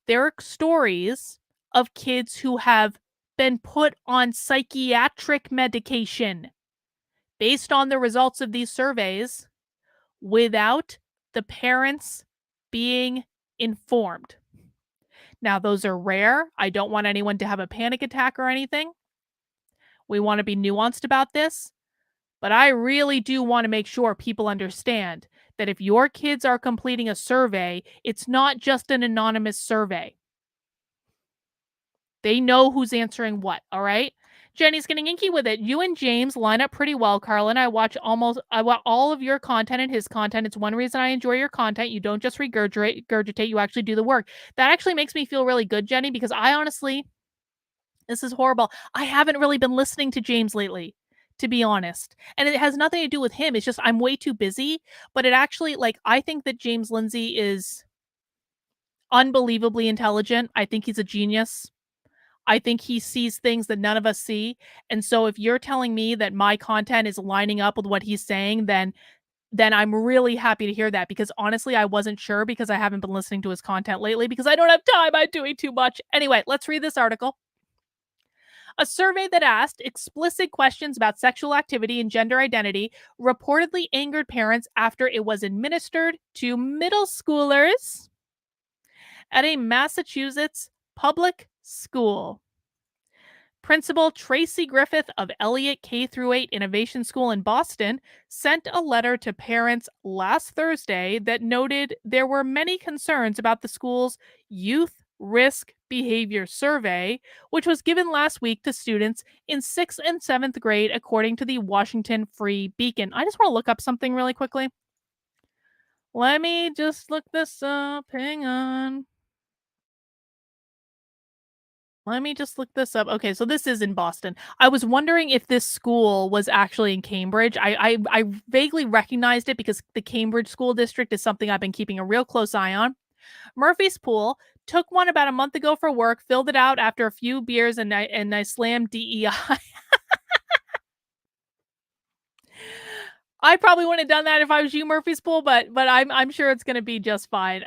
There are stories of kids who have been put on psychiatric medication based on the results of these surveys without the parents being informed. Now, those are rare. I don't want anyone to have a panic attack or anything. We want to be nuanced about this, but I really do want to make sure people understand that if your kids are completing a survey, it's not just an anonymous survey. They know who's answering what, all right? Jenny's getting inky with it. You and James line up pretty well, Carlin. I watch all of your content and his content. It's one reason I enjoy your content. You don't just regurgitate, you actually do the work. That actually makes me feel really good, Jenny, because I honestly, this is horrible. I haven't really been listening to James lately, to be honest. And it has nothing to do with him. It's just I'm way too busy. But it actually, like, I think that James Lindsay is Unbelievably intelligent. I think he's a genius. I think he sees things that none of us see. And so if you're telling me that my content is lining up with what he's saying, then I'm really happy to hear that because honestly, I wasn't sure because I haven't been listening to his content lately because I don't have time. I'm doing too much. Anyway, let's read this article. A survey that asked explicit questions about sexual activity and gender identity reportedly angered parents after it was administered to middle schoolers at a Massachusetts public school. Principal Tracy Griffith of Elliott K through 8 Innovation School in Boston sent a letter to parents last Thursday that noted there were many concerns about the school's youth risk behavior survey, which was given last week to students in 6th and 7th grade according to the Washington Free Beacon. I just want to look up something really quickly. Let me just look this up. Hang on. Let me just look this up. Okay, so this is in Boston. I was wondering if this school was actually in Cambridge. I vaguely recognized it because the Cambridge school district is something I've been keeping a real close eye on. Murphy's Pool took one about a month ago for work, filled it out after a few beers, and I slammed DEI. I probably wouldn't have done that if I was you, Murphy's Pool, but I'm sure it's gonna be just fine.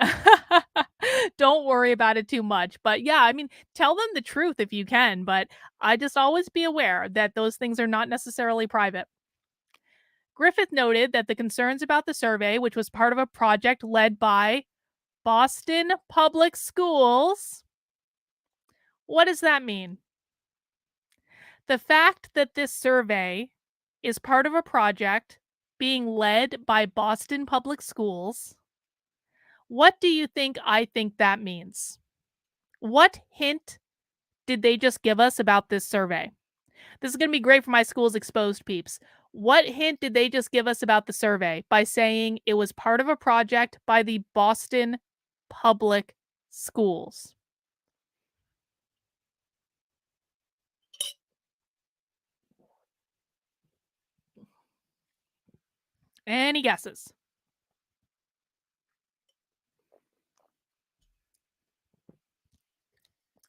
Don't worry about it too much. But yeah, I mean, tell them the truth if you can, but I just always be aware that those things are not necessarily private. Griffith noted that the concerns about the survey, which was part of a project led by Boston Public Schools. What does that mean? The fact that this survey is part of a project being led by Boston Public Schools, what do you think I think that means? What hint did they just give us about this survey? This is going to be great for my school's exposed peeps. What hint did they just give us about the survey by saying it was part of a project by the Boston Public Schools? Any guesses?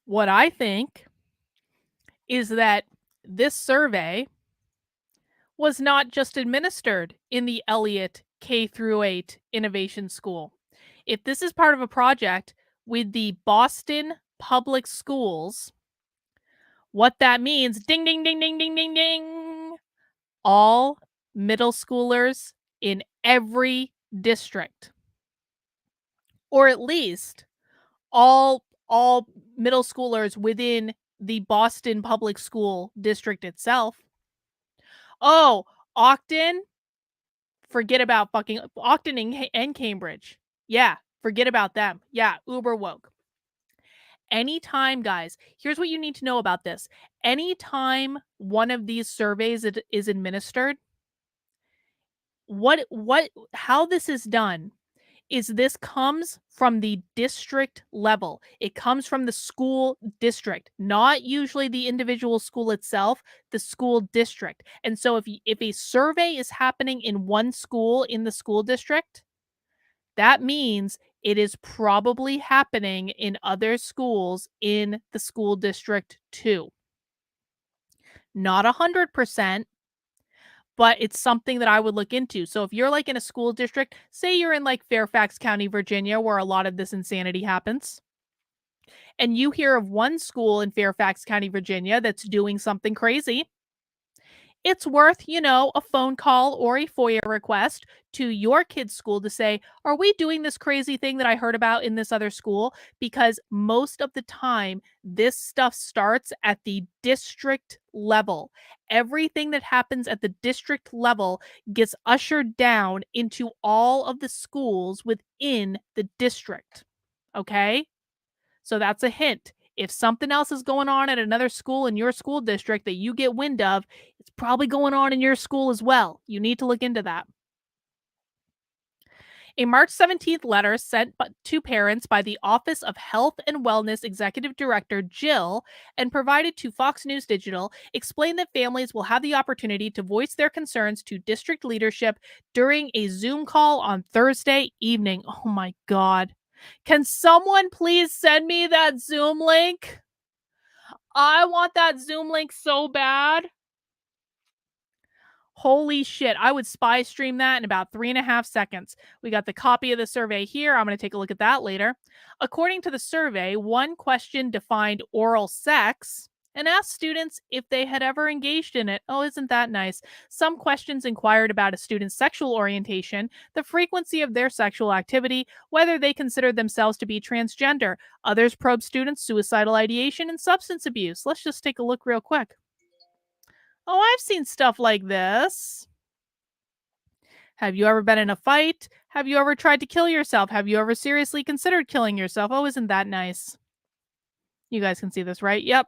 What I think is that this survey was not just administered in the Elliott K through 8 Innovation School. If this is part of a project with the Boston Public Schools, what that means, ding, ding, ding, ding, ding, ding, ding, all middle schoolers in every district, or at least all middle schoolers within the Boston Public School district itself. Oh, Octon, forget about fucking Octon and Cambridge. Yeah, forget about them. Yeah, uber woke. Anytime, guys, here's what you need to know about this. Anytime one of these surveys is administered, how this is done is this comes from the district level. It comes from the school district, not usually the individual school itself, the school district. And so if a survey is happening in one school in the school district, that means it is probably happening in other schools in the school district too. Not 100%, but it's something that I would look into. So if you're like in a school district, say you're in like Fairfax County, Virginia, where a lot of this insanity happens, and you hear of one school in Fairfax County, Virginia that's doing something crazy, it's worth, a phone call or a FOIA request to your kid's school to say, are we doing this crazy thing that I heard about in this other school? Because most of the time, this stuff starts at the district level. Everything that happens at the district level gets ushered down into all of the schools within the district. Okay? So that's a hint. If something else is going on at another school in your school district that you get wind of, it's probably going on in your school as well. You need to look into that. A March 17th letter sent to parents by the Office of Health and Wellness Executive Director Jill and provided to Fox News Digital explained that families will have the opportunity to voice their concerns to district leadership during a Zoom call on Thursday evening. Oh my God. Can someone please send me that Zoom link? I want that Zoom link so bad. Holy shit. I would spy stream that in about 3.5 seconds. We got the copy of the survey here. I'm going to take a look at that later. According to the survey, one question defined oral sex and asked students if they had ever engaged in it. Oh, isn't that nice? Some questions inquired about a student's sexual orientation, the frequency of their sexual activity, whether they considered themselves to be transgender. Others probed students' suicidal ideation and substance abuse. Let's just take a look real quick. Oh, I've seen stuff like this. Have you ever been in a fight? Have you ever tried to kill yourself? Have you ever seriously considered killing yourself? Oh, isn't that nice? You guys can see this, right? Yep.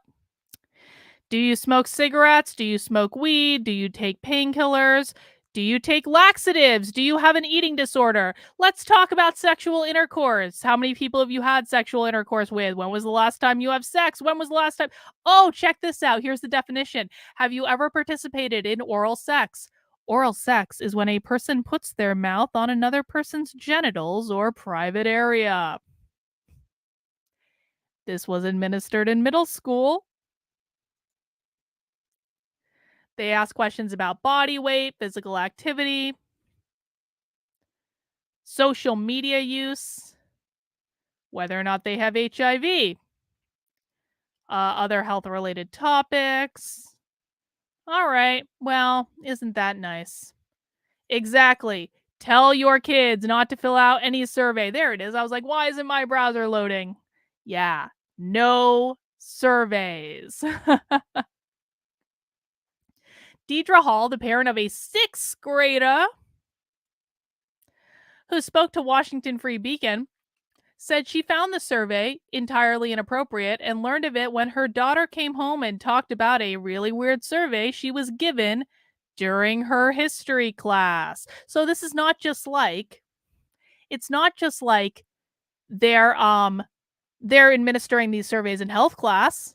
Do you smoke cigarettes? Do you smoke weed? Do you take painkillers? Do you take laxatives? Do you have an eating disorder? Let's talk about sexual intercourse. How many people have you had sexual intercourse with? When was the last time you have sex? When was the last time? Oh, check this out. Here's the definition. Have you ever participated in oral sex? Oral sex is when a person puts their mouth on another person's genitals or private area. This was administered in middle school. They ask questions about body weight, physical activity, social media use, whether or not they have HIV, other health related topics. All right, well, isn't that nice? Exactly. Tell your kids not to fill out any survey. There it is. I was like, why isn't my browser loading? Yeah, no surveys. Deidre Hall, the parent of a sixth grader who spoke to Washington Free Beacon, said she found the survey entirely inappropriate and learned of it when her daughter came home and talked about a really weird survey she was given during her history class. So this is not just like it's not just like they're administering these surveys in health class.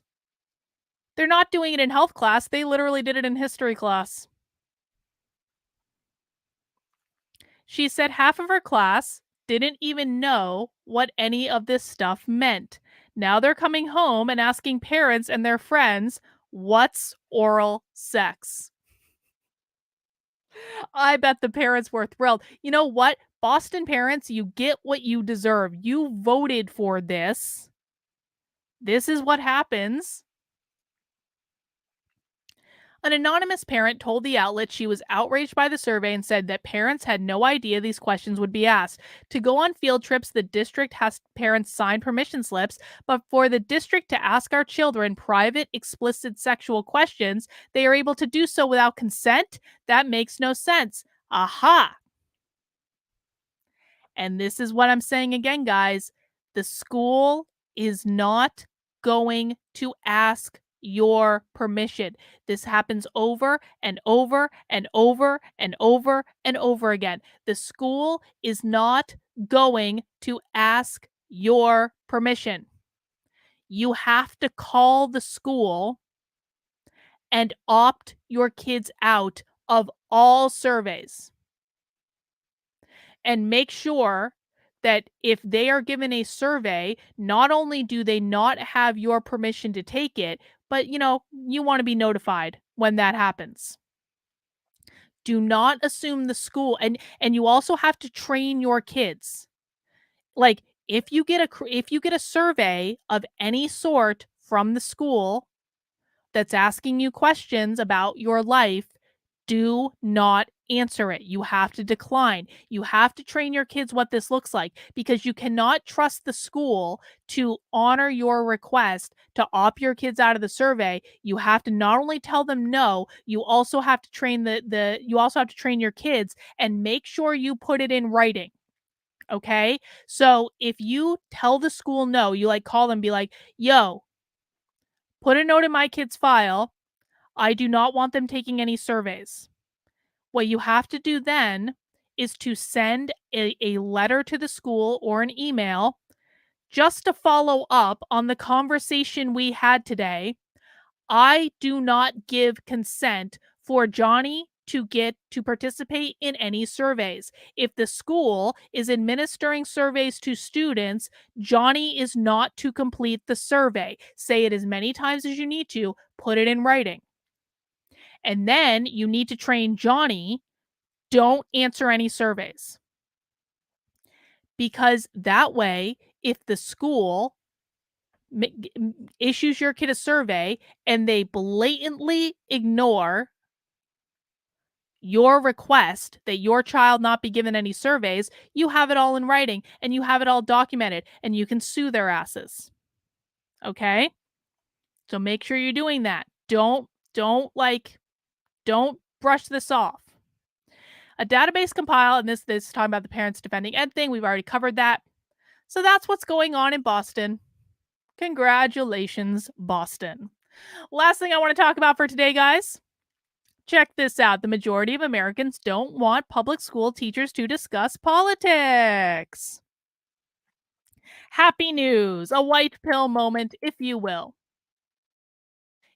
They're not doing it in health class. They literally did it in history class. She said half of her class didn't even know what any of this stuff meant. Now they're coming home and asking parents and their friends, what's oral sex? I bet the parents were thrilled. You know what? Boston parents, you get what you deserve. You voted for this. This is what happens. An anonymous parent told the outlet she was outraged by the survey and said that parents had no idea these questions would be asked. To go on field trips, the district has parents sign permission slips, but for the district to ask our children private, explicit sexual questions, they are able to do so without consent? That makes no sense. Aha! And this is what I'm saying again, guys. The school is not going to ask your permission. This happens over and over and over and over and over again. The school is not going to ask your permission. You have to call the school and opt your kids out of all surveys. And make sure that if they are given a survey, not only do they not have your permission to take it, but you want to be notified when that happens. Do not assume the school, and you also have to train your kids. Like if you get a survey of any sort from the school that's asking you questions about your life, do not answer it. You have to decline. You have to train your kids what this looks like because you cannot trust the school to honor your request to opt your kids out of the survey. You have to not only tell them no, you also have to train you also have to train your kids and make sure you put it in writing. Okay? So if you tell the school no, you call them, be like, "Yo, put a note in my kid's file. I do not want them taking any surveys." What you have to do then is to send a letter to the school or an email just to follow up on the conversation we had today. I do not give consent for Johnny to get to participate in any surveys. If the school is administering surveys to students, Johnny is not to complete the survey. Say it as many times as you need to, put it in writing. And then you need to train Johnny, don't answer any surveys. Because that way, if the school issues your kid a survey and they blatantly ignore your request that your child not be given any surveys, you have it all in writing and you have it all documented and you can sue their asses. Okay? So make sure you're doing that. Don't brush this off. A database compile, and this is talking about the parents defending ed thing. We've already covered that. So that's what's going on in Boston. Congratulations, Boston. Last thing I want to talk about for today, guys. Check this out. The majority of Americans don't want public school teachers to discuss politics. Happy news, a white pill moment, if you will.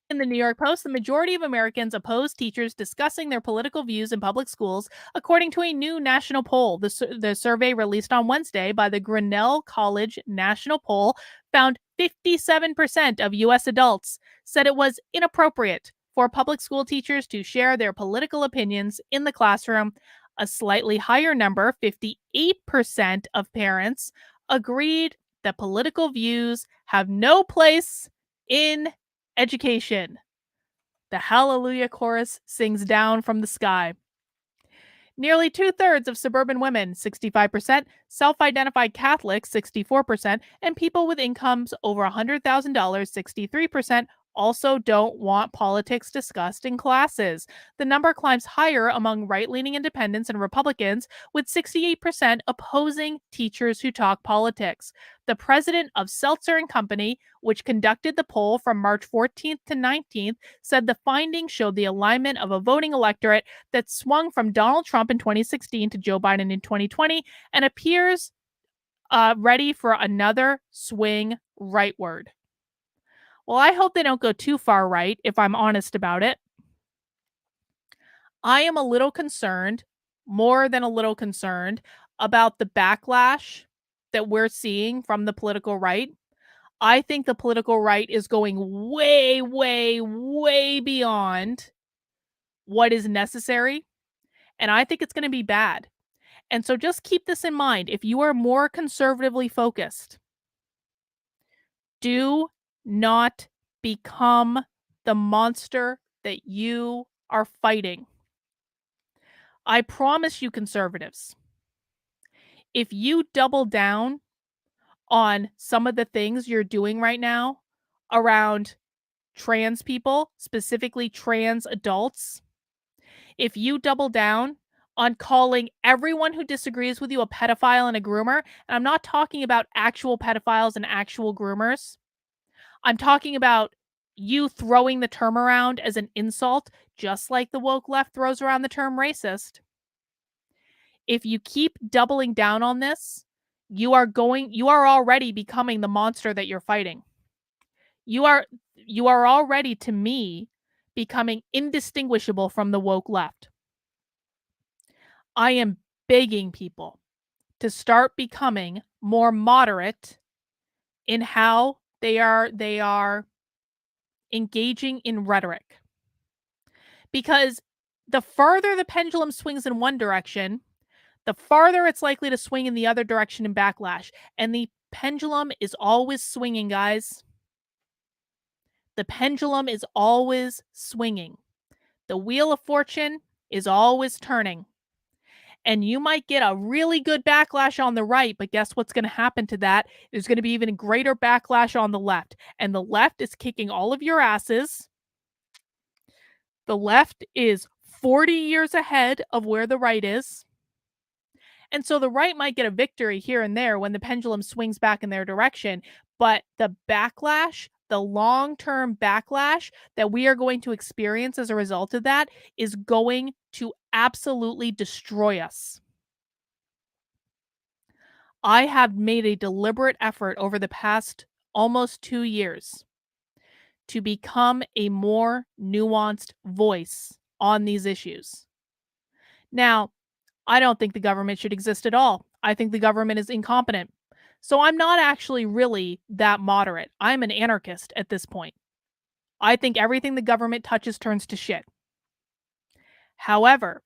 In the New York Post, the majority of Americans oppose teachers discussing their political views in public schools, according to a new national poll. The survey released on Wednesday by the Grinnell College National Poll found 57% of U.S. adults said it was inappropriate for public school teachers to share their political opinions in the classroom. A slightly higher number, 58% of parents, agreed that political views have no place in education. The Hallelujah chorus sings down from the sky. Nearly 2/3 of suburban women, 65%, self-identified Catholics, 64%, and people with incomes over $100,000, 63%, also don't want politics discussed in classes. The number climbs higher among right-leaning independents and Republicans, with 68% opposing teachers who talk politics. The president of Seltzer and Company, which conducted the poll from March 14th to 19th, said the findings showed the alignment of a voting electorate that swung from Donald Trump in 2016 to Joe Biden in 2020 and appears ready for another swing rightward. Well, I hope they don't go too far right, if I'm honest about it. I am a little concerned, more than a little concerned, about the backlash that we're seeing from the political right. I think the political right is going way, way, way beyond what is necessary. And I think it's going to be bad. And so just keep this in mind. If you are more conservatively focused, do not become the monster that you are fighting. I promise you, conservatives, if you double down on some of the things you're doing right now around trans people, specifically trans adults, if you double down on calling everyone who disagrees with you a pedophile and a groomer, and I'm not talking about actual pedophiles and actual groomers, I'm talking about you throwing the term around as an insult, just like the woke left throws around the term racist. If you keep doubling down on this, you are already becoming the monster that you're fighting. You are already, to me, becoming indistinguishable from the woke left. I am begging people to start becoming more moderate in how they are engaging in rhetoric. Because the further the pendulum swings in one direction, the farther it's likely to swing in the other direction in backlash. And the pendulum is always swinging, guys. The pendulum is always swinging. The wheel of fortune is always turning. And you might get a really good backlash on the right, but guess what's going to happen to that? There's going to be even greater backlash on the left. And the left is kicking all of your asses. The left is 40 years ahead of where the right is. And so the right might get a victory here and there when the pendulum swings back in their direction. But the backlash, the long-term backlash that we are going to experience as a result of that is going to absolutely destroy us. I have made a deliberate effort over the past almost 2 years to become a more nuanced voice on these issues. Now, I don't think the government should exist at all. I think the government is incompetent. So I'm not actually really that moderate. I'm an anarchist at this point. I think everything the government touches turns to shit. However,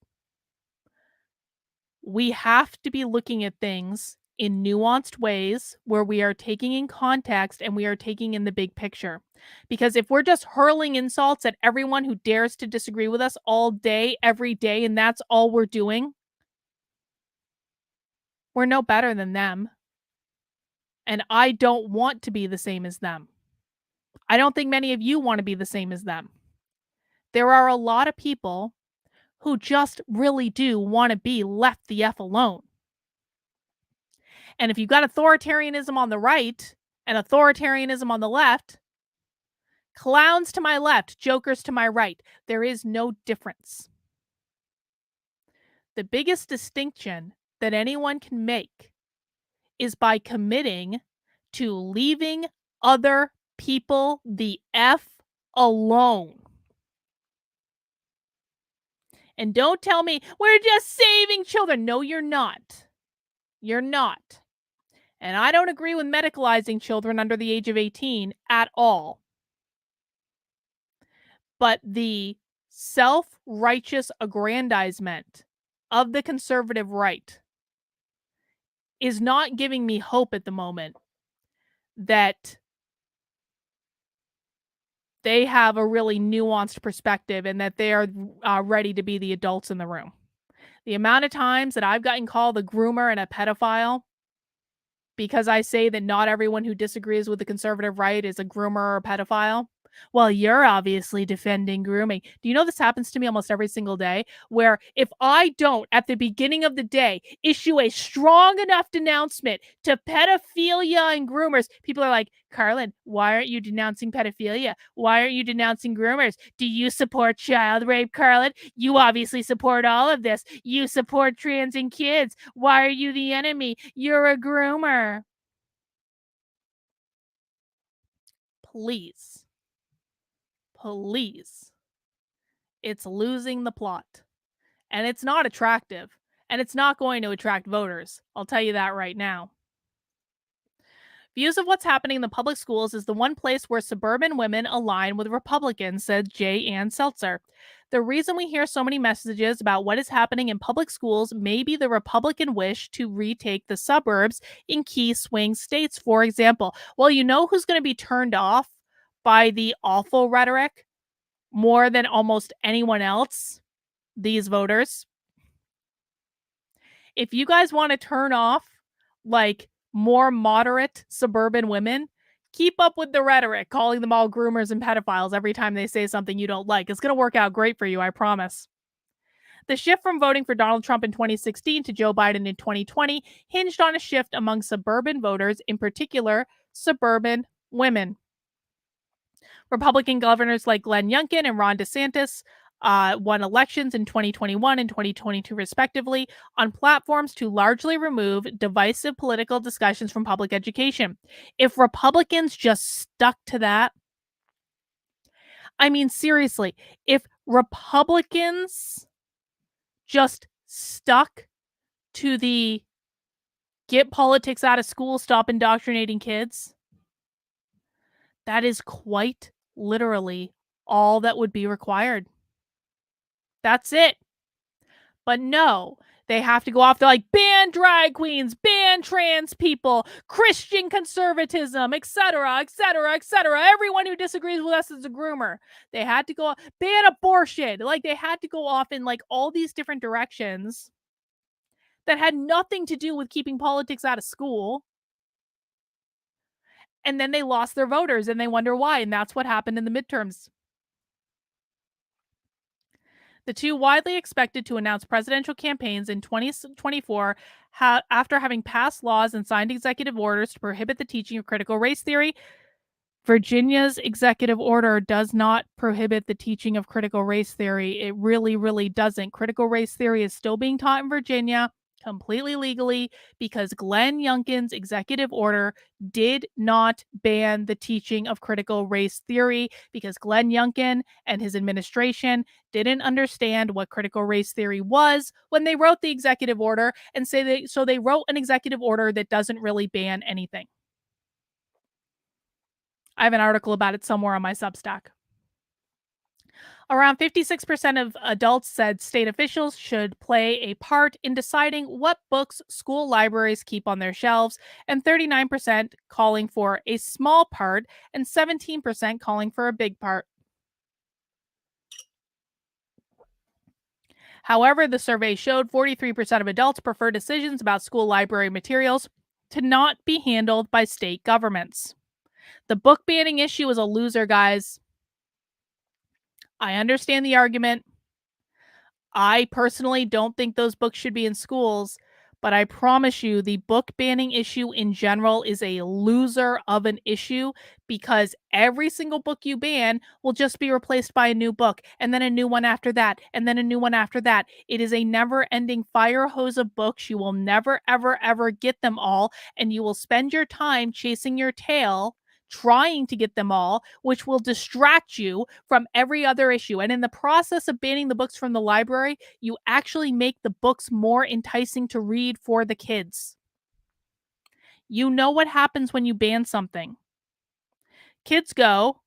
we have to be looking at things in nuanced ways where we are taking in context and we are taking in the big picture. Because if we're just hurling insults at everyone who dares to disagree with us all day, every day, and that's all we're doing, we're no better than them. And I don't want to be the same as them. I don't think many of you want to be the same as them. There are a lot of people who just really do want to be left the F alone. And if you've got authoritarianism on the right and authoritarianism on the left, clowns to my left, jokers to my right, there is no difference. The biggest distinction that anyone can make is by committing to leaving other people the F alone. And don't tell me we're just saving children. No, you're not. You're not. And I don't agree with medicalizing children under the age of 18 at all. But the self-righteous aggrandizement of the conservative right is not giving me hope at the moment that they have a really nuanced perspective and that they are ready to be the adults in the room. The amount of times that I've gotten called a groomer and a pedophile because I say that not everyone who disagrees with the conservative right is a groomer or a pedophile. Well, you're obviously defending grooming. Do you know this happens to me almost every single day? Where if I don't, at the beginning of the day, issue a strong enough denouncement to pedophilia and groomers, people are like, Carlin, why aren't you denouncing pedophilia? Why aren't you denouncing groomers? Do you support child rape, Carlin? You obviously support all of this. You support trans and kids. Why are you the enemy? You're a groomer. Please. Please. It's losing the plot. And it's not attractive. And it's not going to attract voters. I'll tell you that right now. Views of what's happening in the public schools is the one place where suburban women align with Republicans, said J. Ann Seltzer. The reason we hear so many messages about what is happening in public schools may be the Republican wish to retake the suburbs in key swing states, for example. Well, you know who's going to be turned off by the awful rhetoric more than almost anyone else? These voters. If you guys want to turn off like more moderate suburban women, keep up with the rhetoric, calling them all groomers and pedophiles every time they say something you don't like. It's going to work out great for you, I promise. The shift from voting for Donald Trump in 2016 to Joe Biden in 2020 hinged on a shift among suburban voters, in particular, suburban women. Republican governors like Glenn Youngkin and Ron DeSantis won elections in 2021 and 2022, respectively, on platforms to largely remove divisive political discussions from public education. If Republicans just stuck to that, I mean, seriously, if Republicans just stuck to the get politics out of school, stop indoctrinating kids, that is quite literally all that would be required. That's it. But no, they have to go off to like ban drag queens, ban trans people, Christian conservatism, etc., etc., etc. Everyone who disagrees with us is a groomer. They had to go ban abortion. Like they had to go off in like all these different directions that had nothing to do with keeping politics out of school. And then they lost their voters and they wonder why. And that's what happened in the midterms. The two widely expected to announce presidential campaigns in 2024 after having passed laws and signed executive orders to prohibit the teaching of critical race theory. Virginia's executive order does not prohibit the teaching of critical race theory. It really, really doesn't. Critical race theory is still being taught in Virginia completely legally because Glenn Youngkin's executive order did not ban the teaching of critical race theory because Glenn Youngkin and his administration didn't understand what critical race theory was when they wrote the executive order, and so they wrote an executive order that doesn't really ban anything. I have an article about it somewhere on my Substack. Around 56% of adults said state officials should play a part in deciding what books school libraries keep on their shelves, and 39% calling for a small part, and 17% calling for a big part. However, the survey showed 43% of adults prefer decisions about school library materials to not be handled by state governments. The book banning issue is a loser, guys. I understand the argument. I personally don't think those books should be in schools, but I promise you the book banning issue in general is a loser of an issue because every single book you ban will just be replaced by a new book and then a new one after that and then a new one after that. It is a never-ending fire hose of books. You will never, ever, ever get them all, and you will spend your time chasing your tail trying to get them all, which will distract you from every other issue. And in the process of banning the books from the library, you actually make the books more enticing to read for the kids. You know what happens when you ban something. Kids go,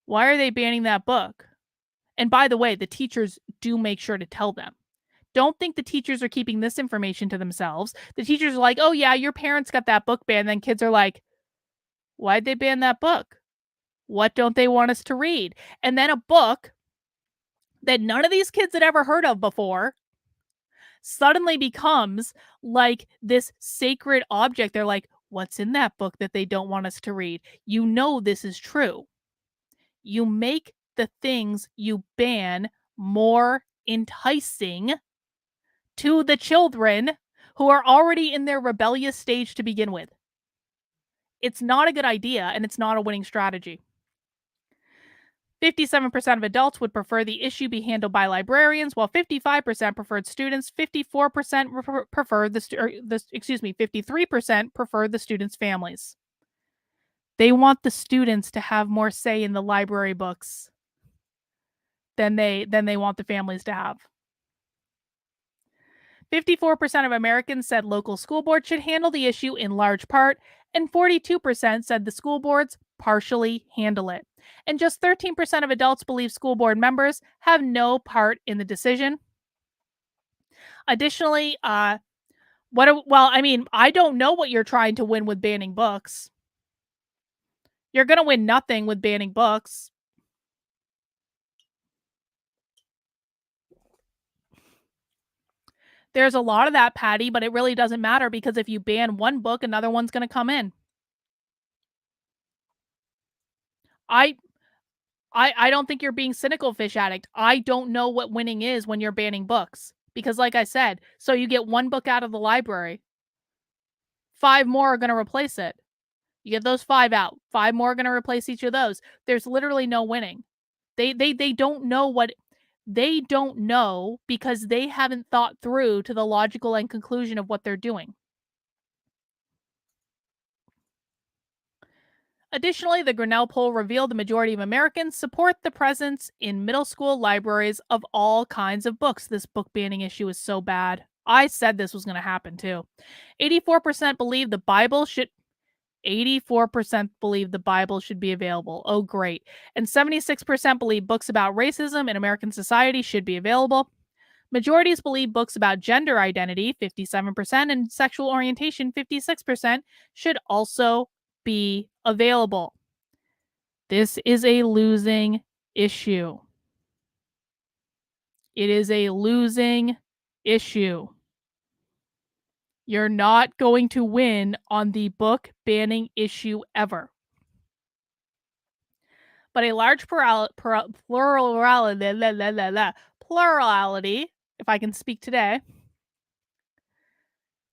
why are they banning that book? And by the way, the teachers do make sure to tell them. Don't think the teachers are keeping this information to themselves. The teachers are like, oh, yeah, your parents got that book banned. Then kids are like, why'd they ban that book? What don't they want us to read? And then a book that none of these kids had ever heard of before suddenly becomes like this sacred object. They're like, what's in that book that they don't want us to read? You know this is true. You make the things you ban more enticing to the children who are already in their rebellious stage to begin with. It's not a good idea, and it's not a winning strategy. 57% of adults would prefer the issue be handled by librarians, while 55% preferred students. 54% preferred 53% preferred the students' families. They want the students to have more say in the library books than they want the families to have. 54% of Americans said local school boards should handle the issue in large part, and 42% said the school boards partially handle it. And just 13% of adults believe school board members have no part in the decision. Additionally, I don't know what you're trying to win with banning books. You're going to win nothing with banning books. There's a lot of that, Patty, but it really doesn't matter because if you ban one book, another one's going to come in. I don't think you're being cynical, Fish Addict. I don't know what winning is when you're banning books. Because like I said, so you get one book out of the library. 5 more are going to replace it. You get those 5 out. 5 more are going to replace each of those. There's literally no winning. They don't know what they don't know because they haven't thought through to the logical end conclusion of what they're doing. Additionally, the Grinnell poll revealed the majority of Americans support the presence in middle school libraries of all kinds of books. This book banning issue is so bad. I said this was going to happen too. 84% believe the Bible should 84% believe the Bible should be available. Oh, great. And 76% believe books about racism in American society should be available. Majorities believe books about gender identity, 57%, and sexual orientation, 56%, should also be available. This is a losing issue. It is a losing issue. You're not going to win on the book banning issue ever. But a large plurality, if I can speak today,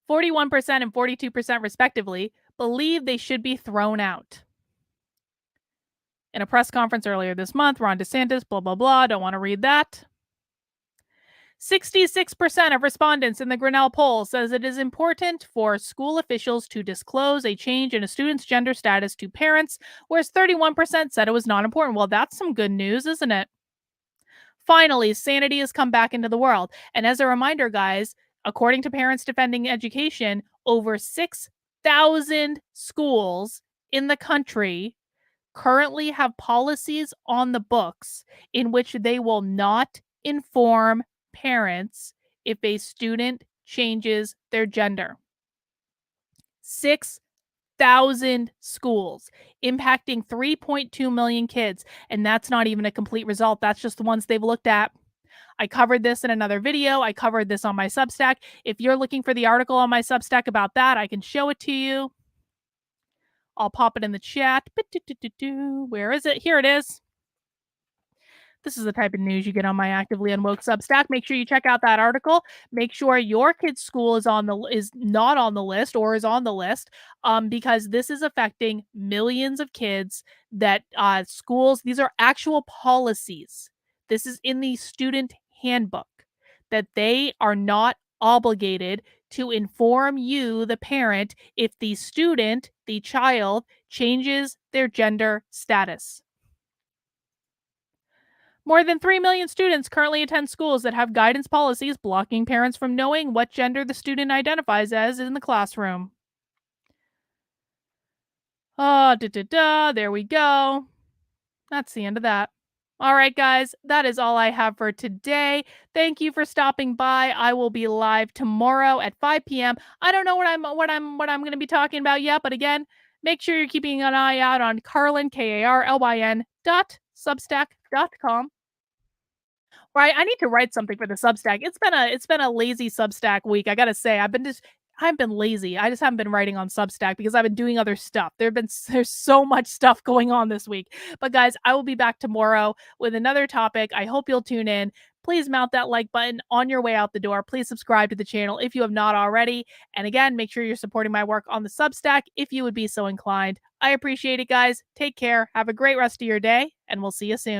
41% and 42% respectively, believe they should be thrown out. In a press conference earlier this month, Ron DeSantis, blah, blah, blah, don't want to read that, 66% of respondents in the Grinnell poll says it is important for school officials to disclose a change in a student's gender status to parents, whereas 31% said it was not important. Well, that's some good news, isn't it? Finally, sanity has come back into the world. And as a reminder, guys, according to Parents Defending Education, over 6,000 schools in the country currently have policies on the books in which they will not inform parents if a student changes their gender. 6,000 schools impacting 3.2 million kids. And that's not even a complete result. That's just the ones they've looked at. I covered this in another video. I covered this on my Substack. If you're looking for the article on my Substack about that, I can show it to you. I'll pop it in the chat. Where is it? Here it is. This is the type of news you get on my Actively Unwoke Substack. Make sure you check out that article. Make sure your kid's school is not on the list or is on the list, because this is affecting millions of kids. That schools, these are actual policies. This is in the student handbook that they are not obligated to inform you, the parent, if the student, the child, changes their gender status. More than 3 million students currently attend schools that have guidance policies blocking parents from knowing what gender the student identifies as in the classroom. There we go. That's the end of that. All right, guys, that is all I have for today. Thank you for stopping by. I will be live tomorrow at 5 p.m. I don't know what I'm going to be talking about yet, but again, make sure you're keeping an eye out on Carlyn, KARLYN.substack.com. Right, I need to write something for the Substack. It's been a lazy Substack week. I gotta say, I've been lazy. I just haven't been writing on Substack because I've been doing other stuff. There's so much stuff going on this week. But guys, I will be back tomorrow with another topic. I hope you'll tune in. Please mount that like button on your way out the door. Please subscribe to the channel if you have not already. And again, make sure you're supporting my work on the Substack if you would be so inclined. I appreciate it, guys. Take care. Have a great rest of your day, and we'll see you soon.